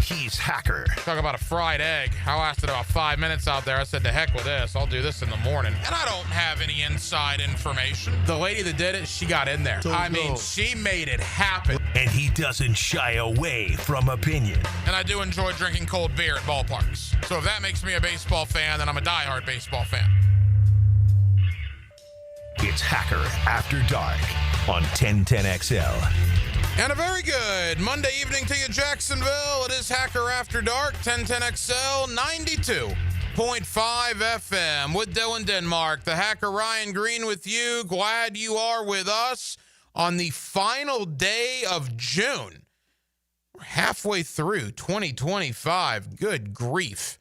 He's Hacker. Talk about a fried egg. I lasted about 5 minutes out there. I said, to heck with this. I'll do this in the morning. And I don't have any inside information. The lady that did it, she got in there. She made it happen. And he doesn't shy away from opinion. And I do enjoy drinking cold beer at ballparks. So if that makes me a baseball fan, then I'm a diehard baseball fan. It's Hacker After Dark on 1010XL. And a very good Monday evening to you, Jacksonville. It is Hacker After Dark, 1010XL, 92.5 FM with Dylan Denmark. The Hacker Ryan Green with you. Glad you are with us on the final day of June. We're halfway through 2025. Good grief.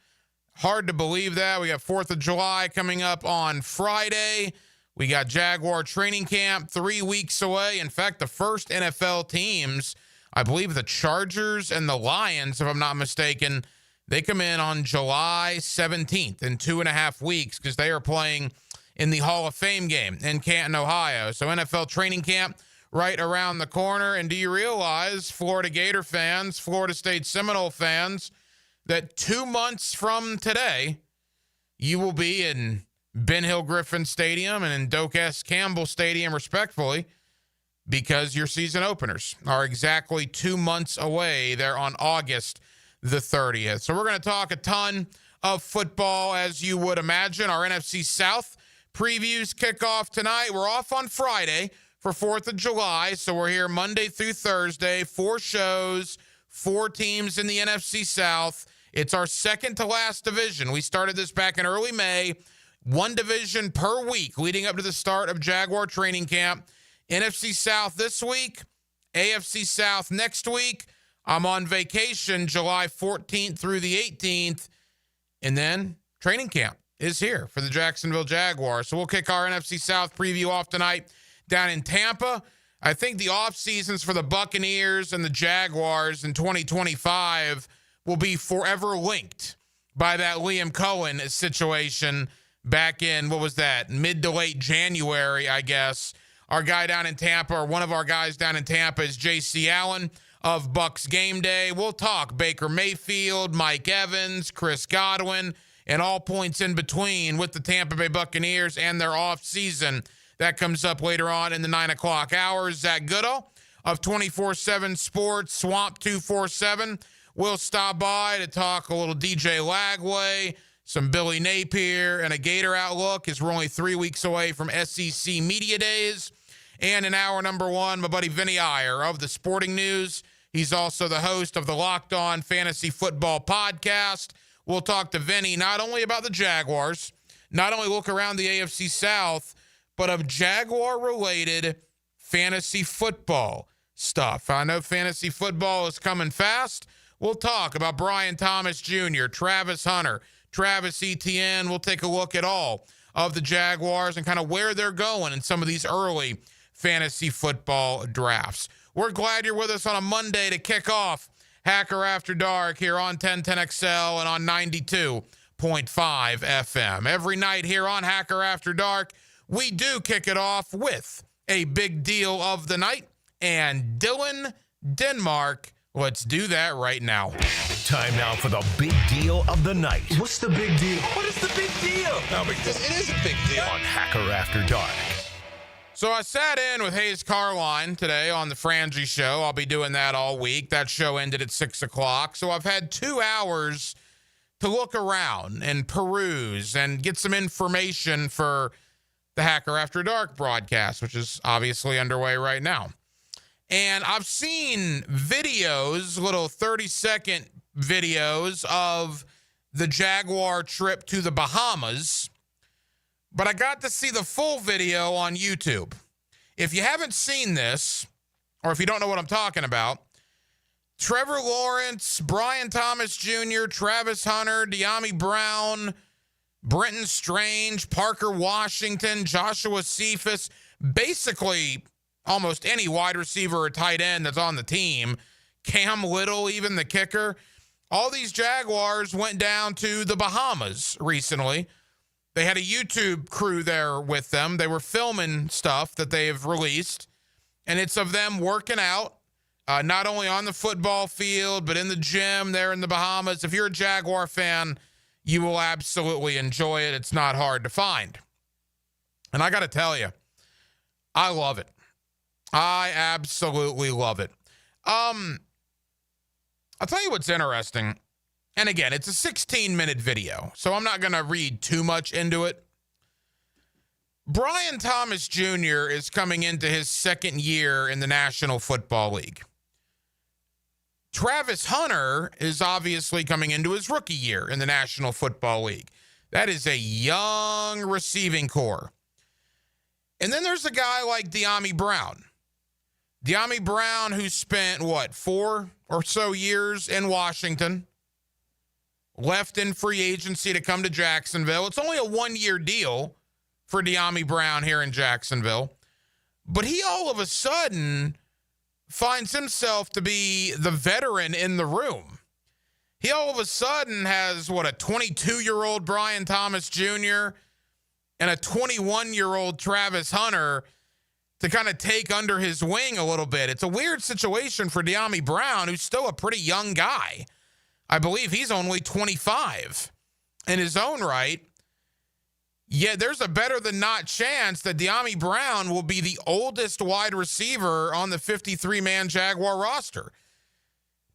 Hard to believe that. We got 4th of July coming up on Friday. We got Jaguar training camp 3 weeks away. In fact, the first NFL teams, I believe the Chargers and the Lions, if I'm not mistaken, they come in on July 17th in 2.5 weeks because they are playing in the Hall of Fame game in Canton, Ohio. So NFL training camp right around the corner. And do you realize, Florida Gator fans, Florida State Seminole fans, that 2 months from today, you will be in Ben Hill Griffin Stadium and in Doak S. Campbell Stadium, respectfully, because your season openers are exactly 2 months away. They're on August the 30th. So we're going to talk a ton of football, as you would imagine. Our NFC South previews kick off tonight. We're off on Friday for 4th of July, so we're here Monday through Thursday. 4 shows, 4 teams in the NFC South. It's our second to last division. We started this back in early May. 1 division per week leading up to the start of Jaguar training camp. NFC South this week, AFC South next week. I'm on vacation July 14th through the 18th. And then training camp is here for the Jacksonville Jaguars. So we'll kick our NFC South preview off tonight down in Tampa. I think the off seasons for the Buccaneers and the Jaguars in 2025 will be forever linked by that Liam Cohen situation back in, what was that, mid to late January, I guess. Our guy down in Tampa, or one of our guys down in Tampa, is J.C. Allen of Bucs Game Day. We'll talk Baker Mayfield, Mike Evans, Chris Godwin, and all points in between with the Tampa Bay Buccaneers and their offseason. That comes up later on in the 9 o'clock hour. Zach Goodall of 24/7 Sports, Swamp 247, will stop by to talk a little DJ Lagway, some Billy Napier, and a Gator outlook, as we're only 3 weeks away from SEC Media Days. And in hour number 1, my buddy Vinny Iyer of the Sporting News. He's also the host of the Locked On Fantasy Football Podcast. We'll talk to Vinny not only about the Jaguars, not only look around the AFC South, but of Jaguar-related fantasy football stuff. I know fantasy football is coming fast. We'll talk about Brian Thomas Jr., Travis Hunter, Travis Etienne. We'll take a look at all of the Jaguars and kind of where they're going in some of these early fantasy football drafts. We're glad you're with us on a Monday to kick off Hacker After Dark here on 1010XL and on 92.5 FM. Every night here on Hacker After Dark, we do kick it off with a big deal of the night. And Dylan Denmark, let's do that right now. Time now for the big deal of the night. What's the big deal? What is the big deal? No big deal. It is a big deal. On Hacker After Dark. So I sat in with Hayes Carline today on the Frangie Show. I'll be doing that all week. That show ended at 6 o'clock. So I've had 2 hours to look around and peruse and get some information for the Hacker After Dark broadcast, which is obviously underway right now. And I've seen videos, little 30-second videos of the Jaguar trip to the Bahamas, but I got to see the full video on YouTube. If you haven't seen this, or if you don't know what I'm talking about, Trevor Lawrence, Brian Thomas Jr., Travis Hunter, De'Ami Brown, Brenton Strange, Parker Washington, Joshua Cephas, basically almost any wide receiver or tight end that's on the team, Cam Little, even the kicker, all these Jaguars went down to the Bahamas recently. They had a YouTube crew there with them. They were filming stuff that they have released, and it's of them working out not only on the football field, but in the gym there in the Bahamas. If you're a Jaguar fan, you will absolutely enjoy it. It's not hard to find. And I got to tell you, I love it. I absolutely love it. I'll tell you what's interesting. And again, it's a 16-minute video, so I'm not going to read too much into it. Brian Thomas Jr. is coming into his second year in the National Football League. Travis Hunter is obviously coming into his rookie year in the National Football League. That is a young receiving core. And then there's a guy like Dyami Brown. Dyami Brown, who spent, 4 or so years in Washington, left in free agency to come to Jacksonville. It's only a one-year deal for Dyami Brown here in Jacksonville. But he all of a sudden finds himself to be the veteran in the room. He all of a sudden has, a 22-year-old Brian Thomas Jr. and a 21-year-old Travis Hunter to kind of take under his wing a little bit. It's a weird situation for Dyami Brown, who's still a pretty young guy. I believe he's only 25 in his own right. Yet there's a better than not chance that Dyami Brown will be the oldest wide receiver on the 53-man Jaguar roster.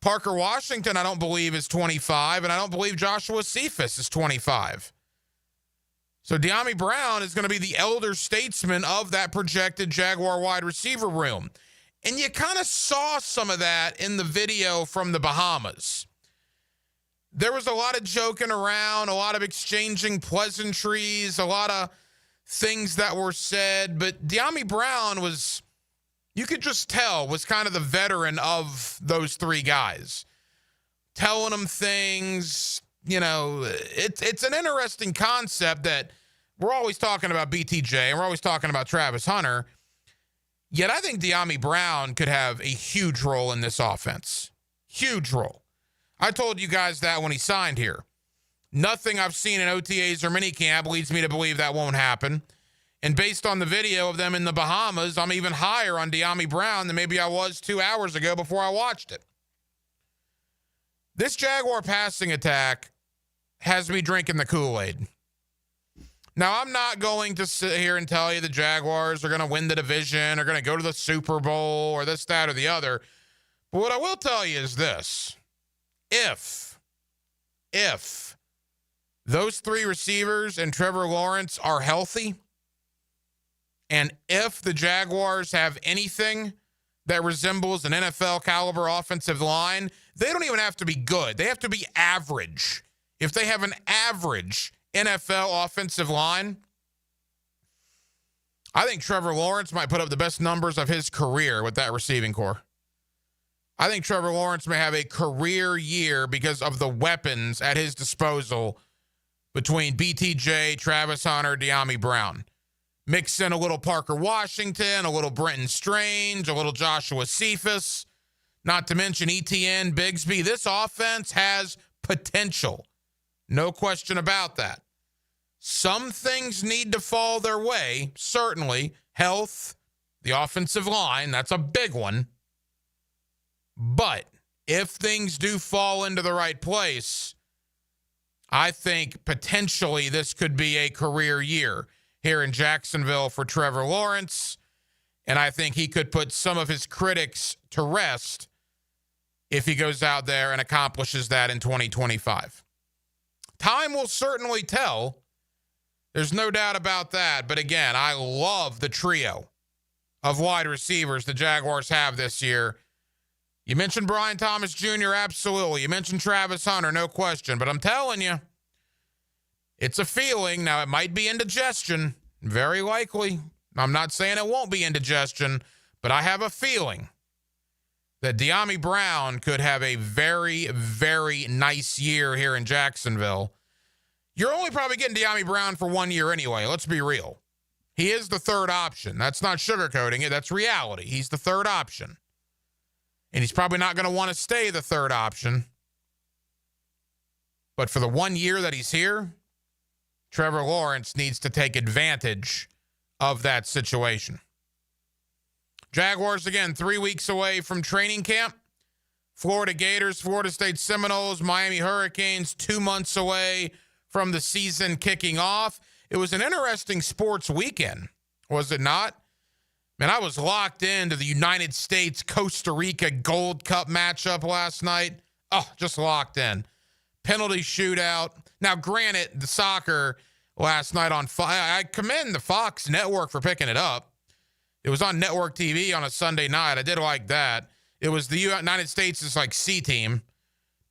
Parker Washington, I don't believe, is 25, and I don't believe Joshua Cephas is 25. So Dyami Brown is going to be the elder statesman of that projected Jaguar wide receiver room. And you kind of saw some of that in the video from the Bahamas. There was a lot of joking around, a lot of exchanging pleasantries, a lot of things that were said. But Dyami Brown was, you could just tell, was kind of the veteran of those three guys. Telling them things, it's an interesting concept that we're always talking about BTJ and we're always talking about Travis Hunter. Yet I think Dyami Brown could have a huge role in this offense. Huge role. I told you guys that when he signed here. Nothing I've seen in OTAs or minicamp leads me to believe that won't happen. And based on the video of them in the Bahamas, I'm even higher on Dyami Brown than maybe I was 2 hours ago before I watched it. This Jaguar passing attack has me drinking the Kool-Aid. Now, I'm not going to sit here and tell you the Jaguars are going to win the division, or going to go to the Super Bowl, or this, that, or the other. But what I will tell you is this. If those three receivers and Trevor Lawrence are healthy, and if the Jaguars have anything that resembles an NFL caliber offensive line, they don't even have to be good. They have to be average. If they have an average NFL offensive line, I think Trevor Lawrence might put up the best numbers of his career with that receiving core. I think Trevor Lawrence may have a career year because of the weapons at his disposal between BTJ, Travis Hunter, Dyami Brown. Mix in a little Parker Washington, a little Brenton Strange, a little Joshua Cephas, not to mention Etienne, Bigsby. This offense has potential. No question about that. Some things need to fall their way, certainly. Health, the offensive line, that's a big one. But if things do fall into the right place, I think potentially this could be a career year here in Jacksonville for Trevor Lawrence. And I think he could put some of his critics to rest if he goes out there and accomplishes that in 2025. Time will certainly tell. There's no doubt about that. But again, I love the trio of wide receivers the Jaguars have this year. You mentioned Brian Thomas Jr., absolutely. You mentioned Travis Hunter, no question. But I'm telling you, it's a feeling. Now, it might be indigestion, very likely. I'm not saying it won't be indigestion, but I have a feeling that Dyami Brown could have a very, very nice year here in Jacksonville. You're only probably getting Dyami Brown for 1 year anyway. Let's be real. He is the third option. That's not sugarcoating it. That's reality. He's the third option. And he's probably not going to want to stay the third option. But for the 1 year that he's here, Trevor Lawrence needs to take advantage of that situation. Jaguars, again, 3 weeks away from training camp. Florida Gators, Florida State Seminoles, Miami Hurricanes, 2 months away from the season kicking off. It was an interesting sports weekend, was it not? Man, I was locked into the United States-Costa Rica Gold Cup matchup last night. Oh, just locked in. Penalty shootout. Now, granted, the soccer last night on Fox, I commend the Fox network for picking it up. It was on network TV on a Sunday night. I did like that. It was the United States' C team.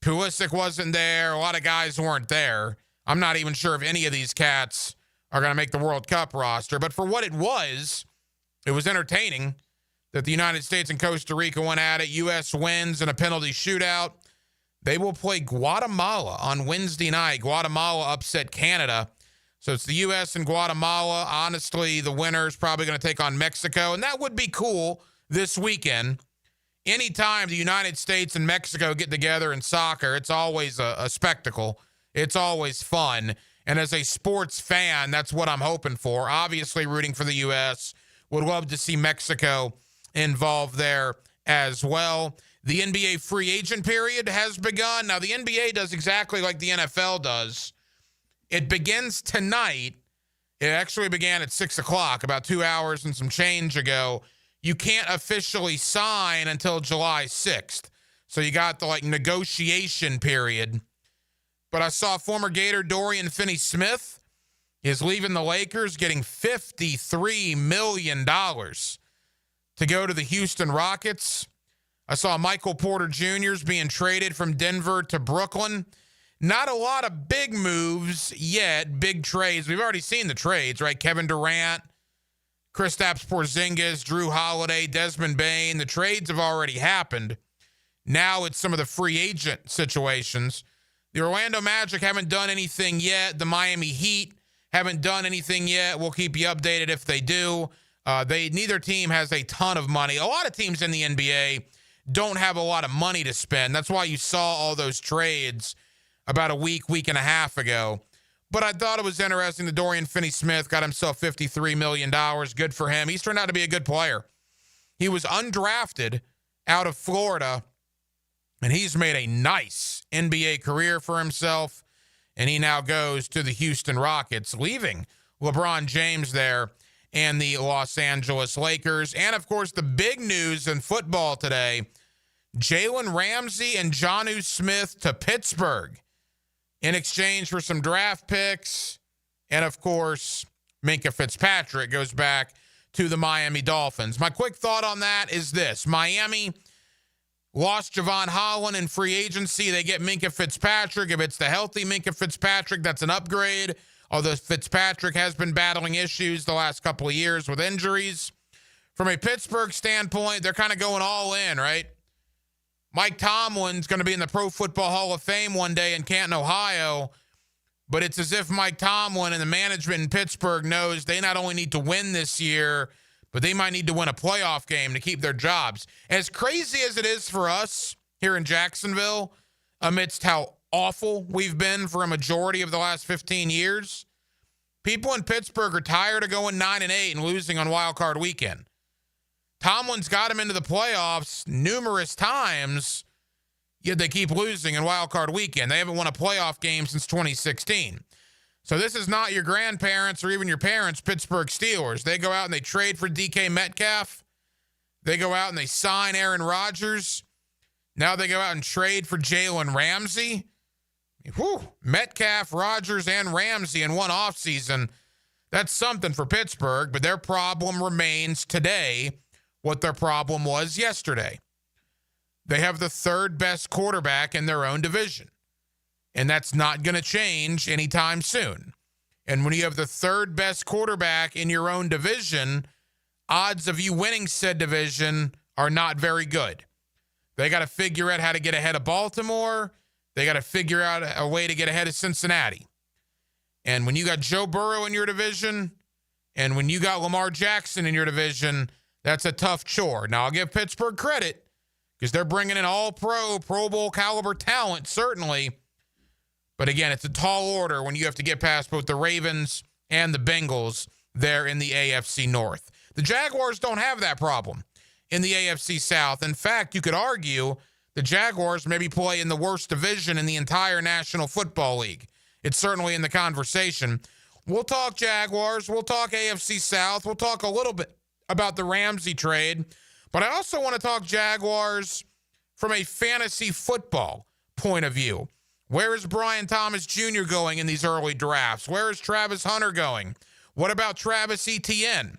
Pulisic wasn't there. A lot of guys weren't there. I'm not even sure if any of these cats are going to make the World Cup roster. But for what it was entertaining that the United States and Costa Rica went at it. U.S. wins in a penalty shootout. They will play Guatemala on Wednesday night. Guatemala upset Canada. So it's the U.S. and Guatemala. Honestly, the winner is probably going to take on Mexico. And that would be cool this weekend. Anytime the United States and Mexico get together in soccer, it's always a spectacle. It's always fun. And as a sports fan, that's what I'm hoping for. Obviously, rooting for the U.S. Would love to see Mexico involved there as well. The NBA free agent period has begun. Now, the NBA does exactly like the NFL does. It begins tonight. It actually began at 6 o'clock, about 2 hours and some change ago. You can't officially sign until July 6th. So you got the negotiation period. But I saw former Gator Dorian Finney-Smith is leaving the Lakers, getting $53 million to go to the Houston Rockets. I saw Michael Porter Jr. is being traded from Denver to Brooklyn. Not a lot of big moves yet, big trades. We've already seen the trades, right? Kevin Durant, Kristaps Porzingis, Drew Holiday, Desmond Bane. The trades have already happened. Now it's some of the free agent situations. The Orlando Magic haven't done anything yet. The Miami Heat haven't done anything yet. We'll keep you updated if they do. Neither team has a ton of money. A lot of teams in the NBA don't have a lot of money to spend. That's why you saw all those trades about a week and a half ago. But I thought it was interesting that Dorian Finney-Smith got himself $53 million. Good for him. He's turned out to be a good player. He was undrafted out of Florida, and he's made a nice NBA career for himself, and he now goes to the Houston Rockets, leaving LeBron James there and the Los Angeles Lakers. And, of course, the big news in football today, Jalen Ramsey and Jonnu Smith to Pittsburgh in exchange for some draft picks. And, of course, Minkah Fitzpatrick goes back to the Miami Dolphins. My quick thought on that is this. Miami lost Javon Holland in free agency. They get Minkah Fitzpatrick. If it's the healthy Minkah Fitzpatrick, that's an upgrade. Although Fitzpatrick has been battling issues the last couple of years with injuries. From a Pittsburgh standpoint, they're kind of going all in, right? Mike Tomlin's going to be in the Pro Football Hall of Fame one day in Canton, Ohio. But it's as if Mike Tomlin and the management in Pittsburgh knows they not only need to win this year, but they might need to win a playoff game to keep their jobs. As crazy as it is for us here in Jacksonville, amidst how awful we've been for a majority of the last 15 years, people in Pittsburgh are tired of going 9-8 and losing on Wild Card Weekend. Tomlin's got him into the playoffs numerous times, yet they keep losing in Wild Card Weekend. They haven't won a playoff game since 2016. So this is not your grandparents or even your parents' Pittsburgh Steelers. They go out and they trade for DK Metcalf. They go out and they sign Aaron Rodgers. Now they go out and trade for Jalen Ramsey. Whew. Metcalf, Rodgers, and Ramsey in one offseason. That's something for Pittsburgh, but their problem remains today what their problem was yesterday. They have the third best quarterback in their own division. And that's not going to change anytime soon. And when you have the third best quarterback in your own division, odds of you winning said division are not very good. They got to figure out how to get ahead of Baltimore. They got to figure out a way to get ahead of Cincinnati. And when you got Joe Burrow in your division, and when you got Lamar Jackson in your division, that's a tough chore. Now, I'll give Pittsburgh credit because they're bringing in all-pro, Pro Bowl caliber talent, certainly. But again, it's a tall order when you have to get past both the Ravens and the Bengals there in the AFC North. The Jaguars don't have that problem. in the AFC South. In fact, you could argue the Jaguars maybe play in the worst division in the entire National Football League. It's certainly in the conversation. We'll talk Jaguars. We'll talk AFC South. We'll talk a little bit about the Ramsey trade. But I also want to talk Jaguars from a fantasy football point of view. Where is Brian Thomas Jr. going in these early drafts? Where is Travis Hunter going? What about Travis Etienne?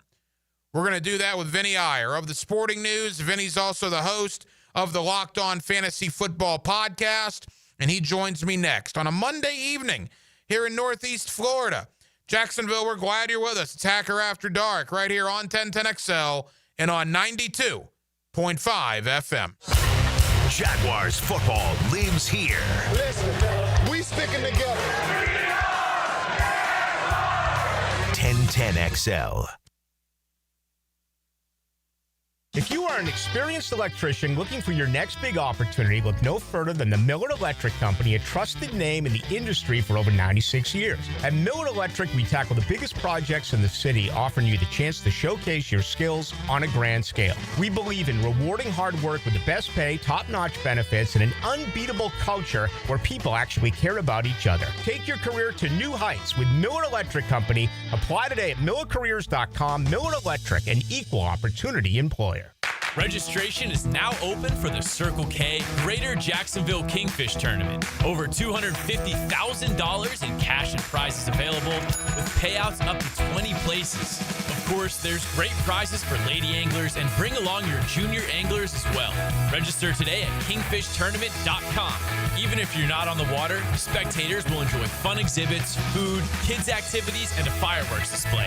We're going to do that with Vinny Iyer of the Sporting News. Vinny's also the host of the Locked On Fantasy Football podcast, and he joins me next on a Monday evening here in Northeast Florida. Jacksonville, we're glad you're with us. It's Hacker After Dark right here on 1010XL and on 92.5 FM. Jaguars football lives here. Listen, we sticking together. 1010XL. If you are an experienced electrician looking for your next big opportunity, look no further than the Millard Electric Company, a trusted name in the industry for over 96 years. At Millard Electric, we tackle the biggest projects in the city, offering you the chance to showcase your skills on a grand scale. We believe in rewarding hard work with the best pay, top-notch benefits, and an unbeatable culture where people actually care about each other. Take your career to new heights with Millard Electric Company. Apply today at millercareers.com. Millard Electric, an equal opportunity employer. Registration is now open for the Circle K Greater Jacksonville Kingfish Tournament. Over $250,000 in cash and prizes available, with payouts up to 20 places. Of course, there's great prizes for lady anglers, and bring along your junior anglers as well. Register today at kingfishtournament.com. Even if you're not on the water, spectators will enjoy fun exhibits, food, kids' activities, and a fireworks display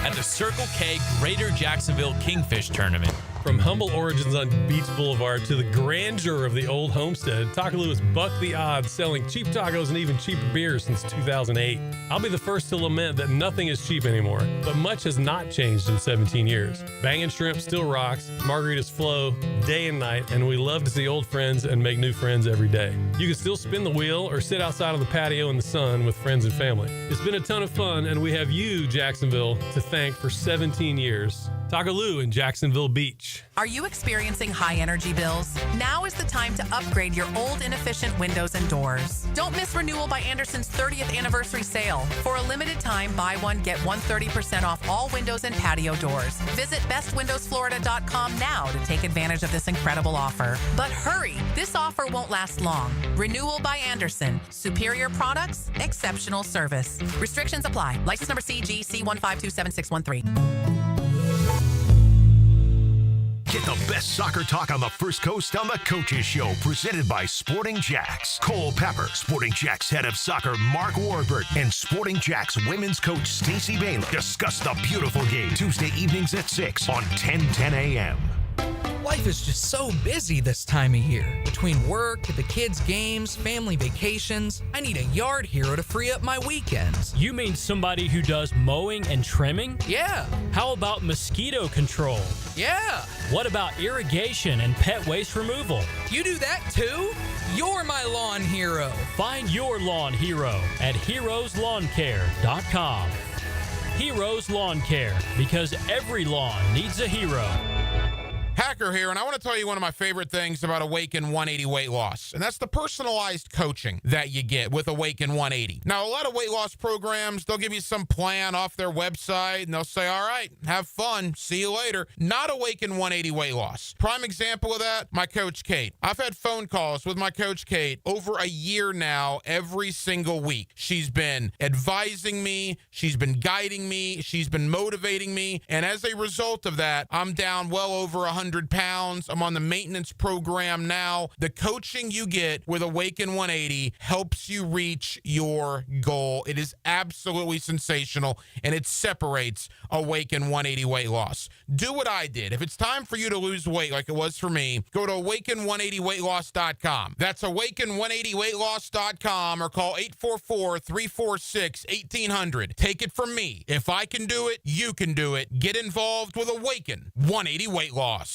at the Circle K Greater Jacksonville Kingfish Tournament. From humble origins on Beach Boulevard to the grandeur of the old homestead, Takaloo has bucked the odds, selling cheap tacos and even cheaper beers since 2008. I'll be the first to lament that nothing is cheap anymore, but much has not changed in 17 years. Bangin' Shrimp still rocks, margaritas flow day and night, and we love to see old friends and make new friends every day. You can still spin the wheel or sit outside on the patio in the sun with friends and family. It's been a ton of fun, and we have you, Jacksonville, to thank for 17 years. Takaloo in Jacksonville Beach. Are you experiencing high energy bills? Now is the time to upgrade your old inefficient windows and doors. Don't miss Renewal by Andersen's 30th anniversary sale. For a limited time, buy one, get 130% off all windows and patio doors. Visit bestwindowsflorida.com now to take advantage of this incredible offer. But hurry, this offer won't last long. Renewal by Andersen. Superior products, exceptional service. Restrictions apply. License number CGC1527613. Get the best soccer talk on the First Coast on the Coaches Show, presented by Sporting Jacks. Cole Pepper, Sporting Jacks head of soccer Mark Warburton, and Sporting Jacks women's coach Stacey Baylor discuss the beautiful game Tuesday evenings at 6 on 1010 a.m. Life is just so busy this time of year. Between work, the kids' games, family vacations, I need a yard hero to free up my weekends. You mean somebody who does mowing and trimming? Yeah. How about mosquito control? Yeah. What about irrigation and pet waste removal? You do that too? You're my lawn hero. Find your lawn hero at heroeslawncare.com. Heroes Lawn Care, because every lawn needs a hero. Hacker here, and I want to tell you one of my favorite things about Awaken 180 Weight Loss, and that's the personalized coaching that you get with Awaken 180. Now, a lot of weight loss programs, they'll give you some plan off their website, and they'll say, all right, have fun, see you later. Not Awaken 180 Weight Loss. Prime example of that, my Coach Kate. I've had phone calls with my Coach Kate over a year now, every single week. She's been advising me, she's been guiding me, she's been motivating me, and as a result of that, I'm down well over 100 pounds. I'm on the maintenance program now. The coaching you get with Awaken 180 helps you reach your goal. It is absolutely sensational, and it separates Awaken 180 Weight Loss. Do what I did. If it's time for you to lose weight like it was for me, go to awaken180weightloss.com. That's awaken180weightloss.com, or call 844-346-1800. Take it from me. If I can do it, you can do it. Get involved with Awaken 180 Weight Loss.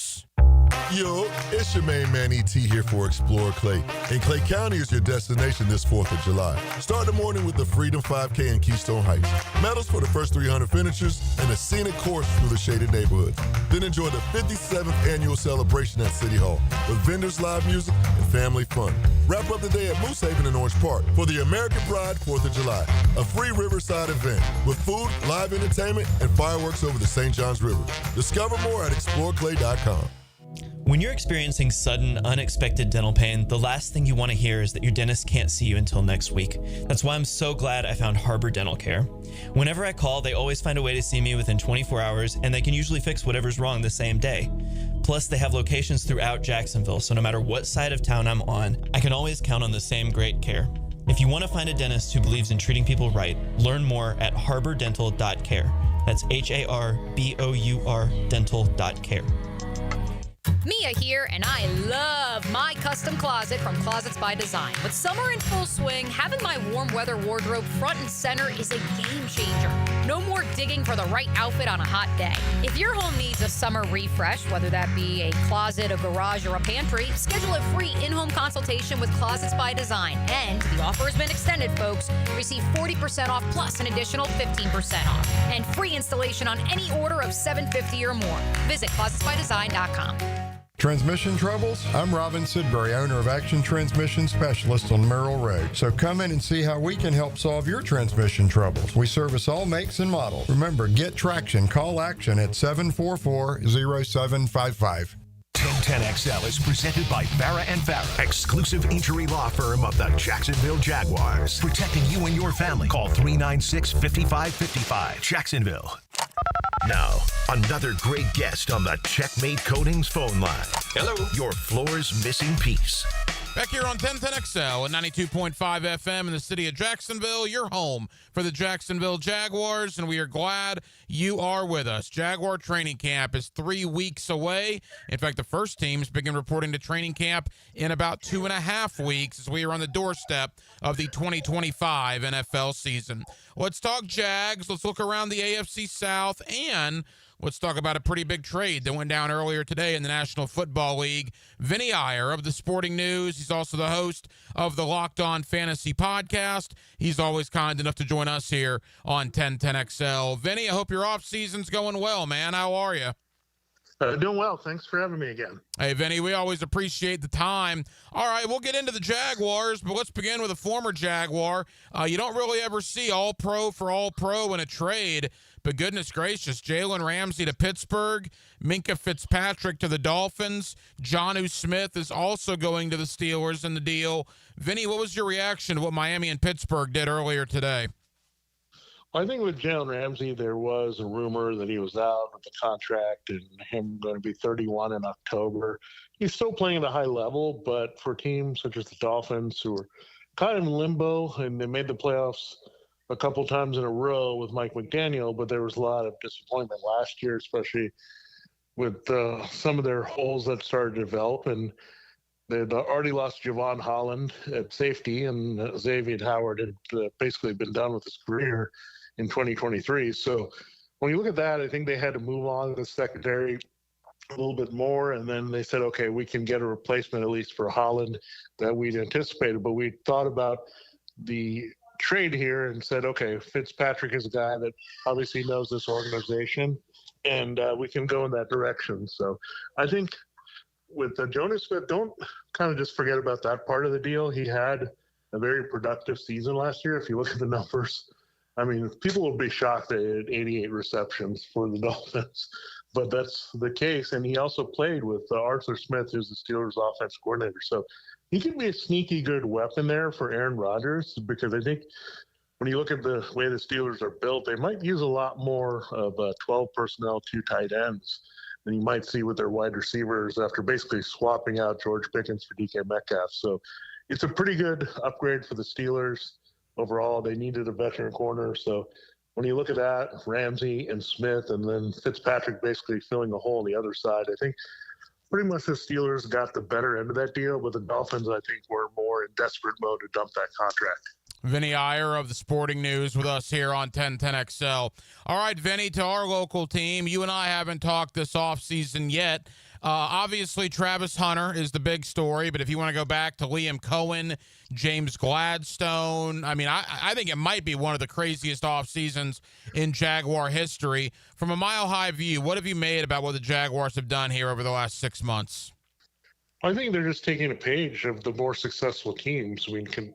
Yo, it's your main man ET here for Explore Clay. And Clay County is your destination this 4th of July. Start the morning with the Freedom 5K in Keystone Heights. Medals for the first 300 finishers and a scenic course through the shaded neighborhoods. Then enjoy the 57th annual celebration at City Hall with vendors, live music, and family fun. Wrap up the day at Moose Haven in Orange Park for the American Pride 4th of July, a free Riverside event with food, live entertainment, and fireworks over the St. Johns River. Discover more at exploreclay.com. When you're experiencing sudden, unexpected dental pain, the last thing you want to hear is that your dentist can't see you until next week. That's why I'm so glad I found Harbor Dental Care. Whenever I call, they always find a way to see me within 24 hours, and they can usually fix whatever's wrong the same day. Plus, they have locations throughout Jacksonville, so no matter what side of town I'm on, I can always count on the same great care. If you want to find a dentist who believes in treating people right, learn more at harbordental.care. That's HARBOUR dental.care. Mia here, and I love my custom closet from Closets by Design. With summer in full swing, having my warm weather wardrobe front and center is a game changer. No more digging for the right outfit on a hot day. If your home needs a summer refresh, whether that be a closet, a garage, or a pantry, schedule a free in-home consultation with Closets by Design. And the offer has been extended, folks. Receive 40% off plus an additional 15% off. And free installation on any order of $750 or more. Visit closetsbydesign.com. Transmission troubles? I'm Robin Sidbury, owner of Action Transmission Specialist on Merrill Road. So come in and see how we can help solve your transmission troubles. We service all makes and models. Remember, get traction. Call Action at 744-0755. 1010XL is presented by Farah & Farah, exclusive injury law firm of the Jacksonville Jaguars. Protecting you and your family. Call 396-5555. Jacksonville. Now, another great guest on the Checkmate Coatings phone line. Hello. Your floor's missing piece. Back here on 1010XL and 92.5 FM in the city of Jacksonville, your home for the Jacksonville Jaguars, and we are glad you are with us. Jaguar training camp is 3 weeks away. In fact, the first teams begin reporting to training camp in about 2.5 weeks as we are on the doorstep of the 2025 NFL season. Let's talk Jags. Let's look around the AFC South, and let's talk about a pretty big trade that went down earlier today in the National Football League. Vinny Iyer of the Sporting News. He's also the host of the Locked On Fantasy Podcast. He's always kind enough to join us here on 1010XL. Vinny, I hope your off season's going well, man. How are you? Doing well. Thanks for having me again. Hey, Vinny, we always appreciate the time. All right, we'll get into the Jaguars, but let's begin with a former Jaguar. You don't really ever see all-pro for all-pro in a trade, but goodness gracious, Jalen Ramsey to Pittsburgh, Minkah Fitzpatrick to the Dolphins, Jonnu Smith is also going to the Steelers in the deal. Vinny, what was your reaction to what Miami and Pittsburgh did earlier today? I think with Jalen Ramsey, there was a rumor that he was out with the contract and him going to be 31 in October. He's still playing at a high level, but for teams such as the Dolphins, who are kind of in limbo, and they made the playoffs a couple times in a row with Mike McDaniel, but there was a lot of disappointment last year, especially with some of their holes that started to develop. And they'd already lost Javon Holland at safety, and Xavier Howard had basically been done with his career in 2023. So when you look at that, I think they had to move on to the secondary a little bit more. And then they said, okay, we can get a replacement at least for Holland that we'd anticipated. But we thought about the trade here and said, okay, Fitzpatrick is a guy that obviously knows this organization, and we can go in that direction. So I think with Jonnu Smith, don't kind of just forget about that part of the deal. He had a very productive season last year. If you look at the numbers, I mean, people will be shocked that he had 88 receptions for the Dolphins, but that's the case. And he also played with Arthur Smith, who's the Steelers' offense coordinator. So he can be a sneaky good weapon there for Aaron Rodgers, because I think when you look at the way the Steelers are built, they might use a lot more of 12 personnel, 2 tight ends than you might see with their wide receivers after basically swapping out George Pickens for DK Metcalf. So it's a pretty good upgrade for the Steelers. Overall, they needed a veteran corner. So when you look at that, Ramsey and Smith, and then Fitzpatrick basically filling a hole on the other side, I think pretty much the Steelers got the better end of that deal, but the Dolphins, I think, were more in desperate mode to dump that contract. Vinny Iyer of the Sporting News with us here on 1010XL. All right, Vinny, to our local team. You and I haven't talked this offseason yet. Obviously, Travis Hunter is the big story, but if you want to go back to Liam Cohen, James Gladstone, I mean, I think it might be one of the craziest off seasons in Jaguar history. From a mile-high view, what have you made about what the Jaguars have done here over the last 6 months? I think they're just taking a page of the more successful teams. I mean,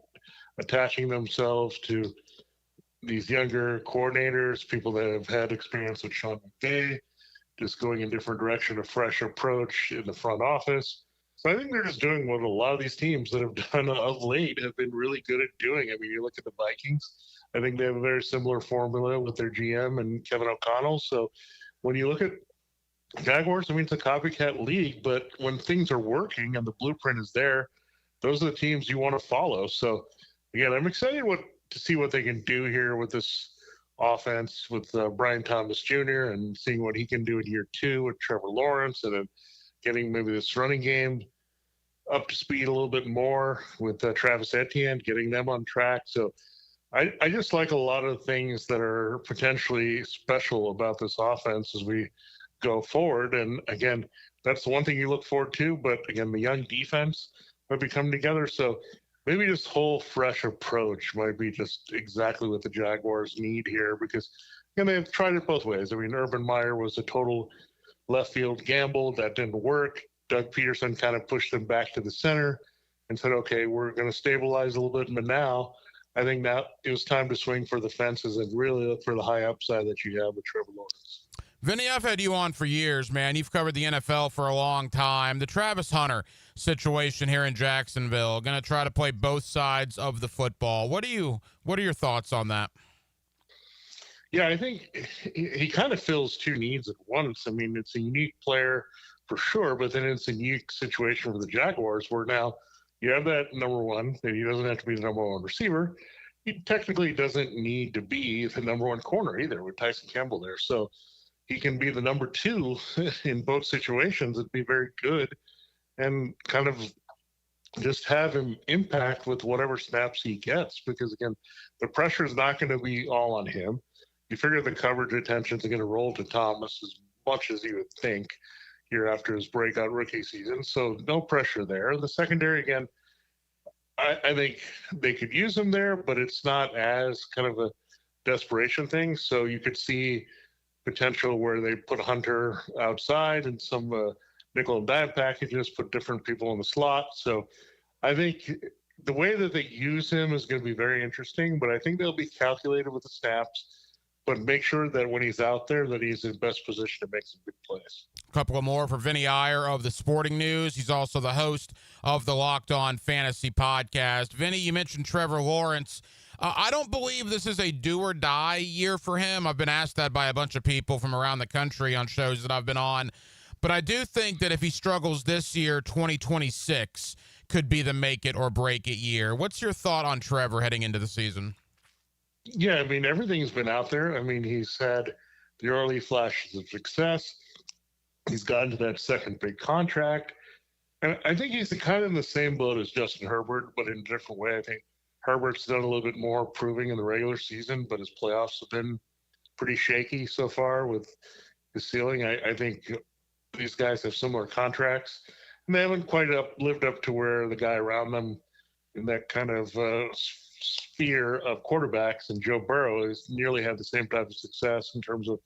attaching themselves to these younger coordinators, people that have had experience with Sean McVay, just going in a different direction, a fresh approach in the front office. So I think they're just doing what a lot of these teams that have done of late have been really good at doing. I mean, you look at the Vikings, I think they have a very similar formula with their GM and Kevin O'Connell. So when you look at Jaguars, I mean, it's a copycat league, but when things are working and the blueprint is there, those are the teams you want to follow. So again, I'm excited to see what they can do here with this offense with Brian Thomas Jr. and seeing what he can do in year 2 with Trevor Lawrence, and then getting maybe this running game up to speed a little bit more with Travis Etienne, getting them on track. So I just like a lot of things that are potentially special about this offense as we go forward. And again, that's the one thing you look forward to. But again, the young defense might be coming together. So maybe this whole fresh approach might be just exactly what the Jaguars need here, because they've tried it both ways. I mean, Urban Meyer was a total left field gamble that didn't work. Doug Peterson kind of pushed them back to the center and said, okay, we're going to stabilize a little bit. But now I think now it was time to swing for the fences and really look for the high upside that you have with Trevor Lawrence. Vinny, I've had you on for years, man. You've covered the NFL for a long time. The Travis Hunter situation here in Jacksonville, going to try to play both sides of the football. What are your thoughts on that? Yeah, I think he kind of fills two needs at once. I mean, it's a unique player for sure, but then it's a unique situation for the Jaguars where now you have that number one, and he doesn't have to be the number one receiver. He technically doesn't need to be the number one corner either with Tyson Campbell there. So he can be the number two in both situations and be very good and kind of just have him impact with whatever snaps he gets, because again, the pressure is not going to be all on him. You figure the coverage attentions are going to roll to Thomas as much as you would think here after his breakout rookie season. So no pressure there. The secondary, again, I think they could use him there, but it's not as kind of a desperation thing. So you could see potential where they put Hunter outside and some nickel and dime packages, put different people in the slot. So I think the way that they use him is going to be very interesting, but I think they'll be calculated with the snaps, but make sure that when he's out there that he's in best position to make some big plays. A couple of more for Vinny Iyer of the Sporting News. He's also the host of the Locked On Fantasy Podcast. Vinny, you mentioned Trevor Lawrence. I don't believe this is a do-or-die year for him. I've been asked that by a bunch of people from around the country on shows that I've been on. But I do think that if he struggles this year, 2026 could be the make-it-or-break-it year. What's your thought on Trevor heading into the season? Yeah, I mean, everything's been out there. I mean, he's had the early flashes of success. He's gotten to that second big contract. And I think he's kind of in the same boat as Justin Herbert, but in a different way. I think Herbert's done a little bit more proving in the regular season, but his playoffs have been pretty shaky so far with his ceiling. I think these guys have similar contracts, and they haven't quite lived up to where the guy around them in that kind of sphere of quarterbacks and Joe Burrow has nearly had the same type of success in terms of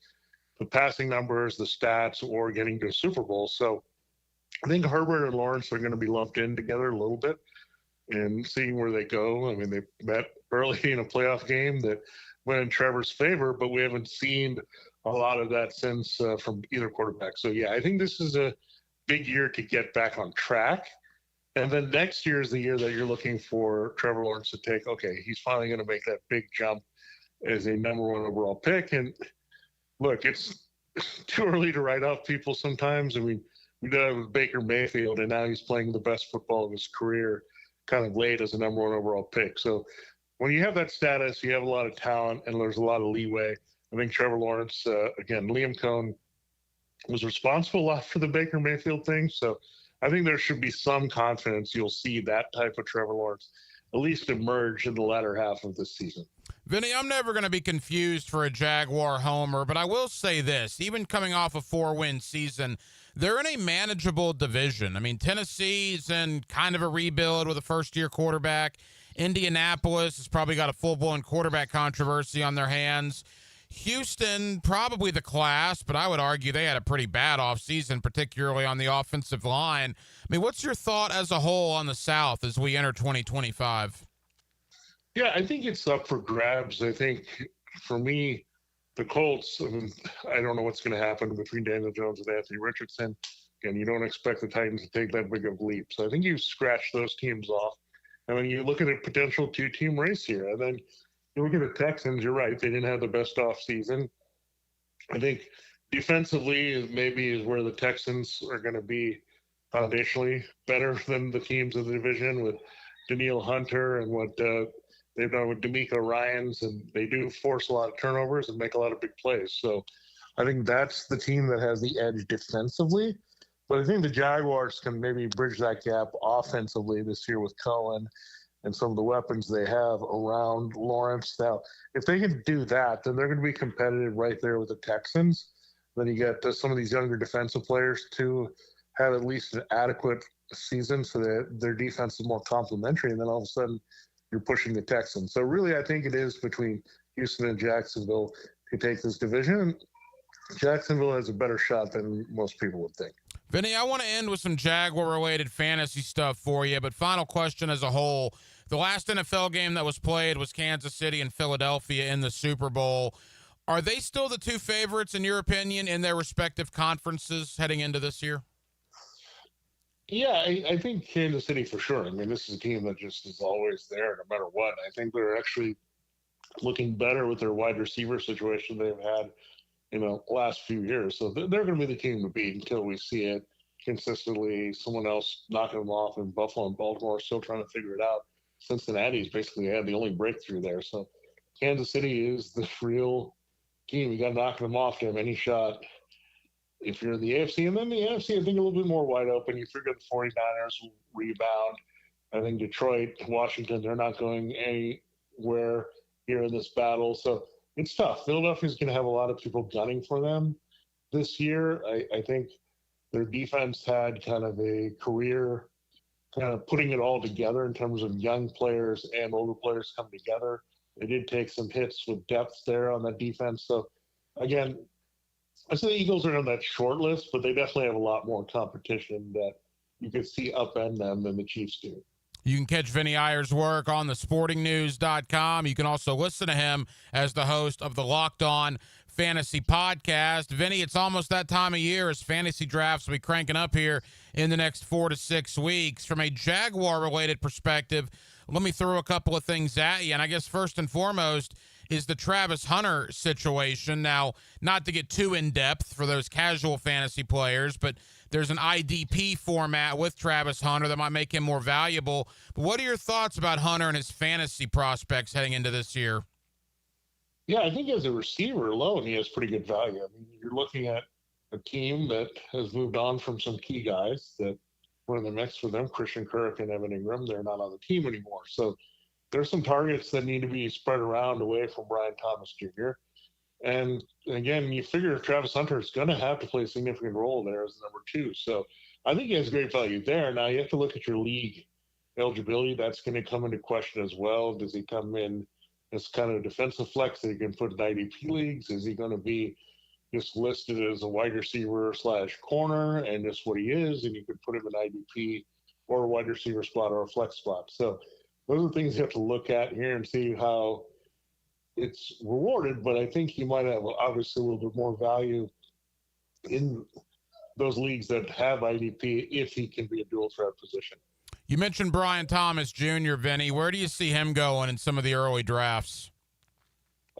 the passing numbers, the stats, or getting to a Super Bowl. So I think Herbert and Lawrence are going to be lumped in together a little bit and seeing where they go. I mean, they met early in a playoff game that went in Trevor's favor, but we haven't seen a lot of that since from either quarterback. So, yeah, I think this is a big year to get back on track. And then next year is the year that you're looking for Trevor Lawrence to take, okay, he's finally going to make that big jump as a number one overall pick. And look, it's too early to write off people sometimes. I mean, we did it with Baker Mayfield, and now he's playing the best football of his career kind of late as a number one overall pick. So when you have that status, you have a lot of talent, and there's a lot of leeway. I think Trevor Lawrence, again, Liam Cohen was responsible a lot for the Baker Mayfield thing. So I think there should be some confidence you'll see that type of Trevor Lawrence at least emerge in the latter half of this season. Vinny, I'm never going to be confused for a Jaguar homer, but I will say this. Even coming off a 4-win season, they're in a manageable division. I mean, Tennessee's in kind of a rebuild with a first-year quarterback. Indianapolis has probably got a full-blown quarterback controversy on their hands. Houston, probably the class, but I would argue they had a pretty bad offseason, particularly on the offensive line. I mean, what's your thought as a whole on the South as we enter 2025? Yeah, I think it's up for grabs. I think, for me, the Colts, I don't know what's going to happen between Daniel Jones and Anthony Richardson, and you don't expect the Titans to take that big of a leap. So I think you scratch those teams off. And then you look at a potential two-team race here. And then you look at the Texans, you're right, they didn't have the best offseason. I think defensively maybe is where the Texans are going to be foundationally better than the teams of the division with Danielle Hunter and what they've done with D'Amico Ryans, and they do force a lot of turnovers and make a lot of big plays. So I think that's the team that has the edge defensively. But I think the Jaguars can maybe bridge that gap offensively this year with Cohen and some of the weapons they have around Lawrence. Now, if they can do that, then they're going to be competitive right there with the Texans. Then you get some of these younger defensive players to have at least an adequate season so that their defense is more complementary. And then all of a sudden, you're pushing the Texans. So really, I think it is between Houston and Jacksonville to take this division. Jacksonville has a better shot than most people would think. Vinny, I want to end with some Jaguar-related fantasy stuff for you, but final question as a whole. The last NFL game that was played was Kansas City and Philadelphia in the Super Bowl. Are they still the two favorites, in your opinion, in their respective conferences heading into this year? Yeah, I think Kansas City for sure. I mean, this is a team that just is always there no matter what. I think they're actually looking better with their wide receiver situation they've had last few years. So they're going to be the team to beat until we see it consistently. Someone else knocking them off in Buffalo and Baltimore, still trying to figure it out. Cincinnati's basically had the only breakthrough there. So Kansas City is the real team. You got to knock them off to have any shot if you're in the AFC. And then the NFC, I think, a little bit more wide open. You figure the 49ers will rebound. I think Detroit, Washington, they're not going anywhere here in this battle. So it's tough. Philadelphia's going to have a lot of people gunning for them this year. I think their defense had kind of a career kind of putting it all together in terms of young players and older players come together. They did take some hits with depth there on that defense. So, again, I say the Eagles are on that short list, but they definitely have a lot more competition that you could see upend them than the Chiefs do. You can catch Vinny Iyer's work on thesportingnews.com. You can also listen to him as the host of the Locked On Fantasy Podcast. Vinny, it's almost that time of year as fantasy drafts will be cranking up here in the next 4 to 6 weeks. From a Jaguar-related perspective, let me throw a couple of things at you. And I guess first and foremost is the Travis Hunter situation. Now, not to get too in-depth for those casual fantasy players, but there's an IDP format with Travis Hunter that might make him more valuable. But what are your thoughts about Hunter and his fantasy prospects heading into this year? Yeah, I think as a receiver alone, he has pretty good value. I mean, you're looking at a team that has moved on from some key guys that were in the mix for them, Christian Kirk and Evan Ingram. They're not on the team anymore. So there's some targets that need to be spread around away from Brian Thomas Jr. And again, you figure Travis Hunter is going to have to play a significant role there as number 2. So I think he has great value there. Now you have to look at your league eligibility. That's going to come into question as well. Does he come in as kind of a defensive flex that you can put in IDP leagues? Is he going to be just listed as a wide receiver / corner and just what he is, and you could put him in IDP or a wide receiver spot or a flex spot? So those are the things you have to look at here and see how it's rewarded, but I think he might have obviously a little bit more value in those leagues that have IDP if he can be a dual threat position. You mentioned Brian Thomas Jr., Vinny. Where do you see him going in some of the early drafts?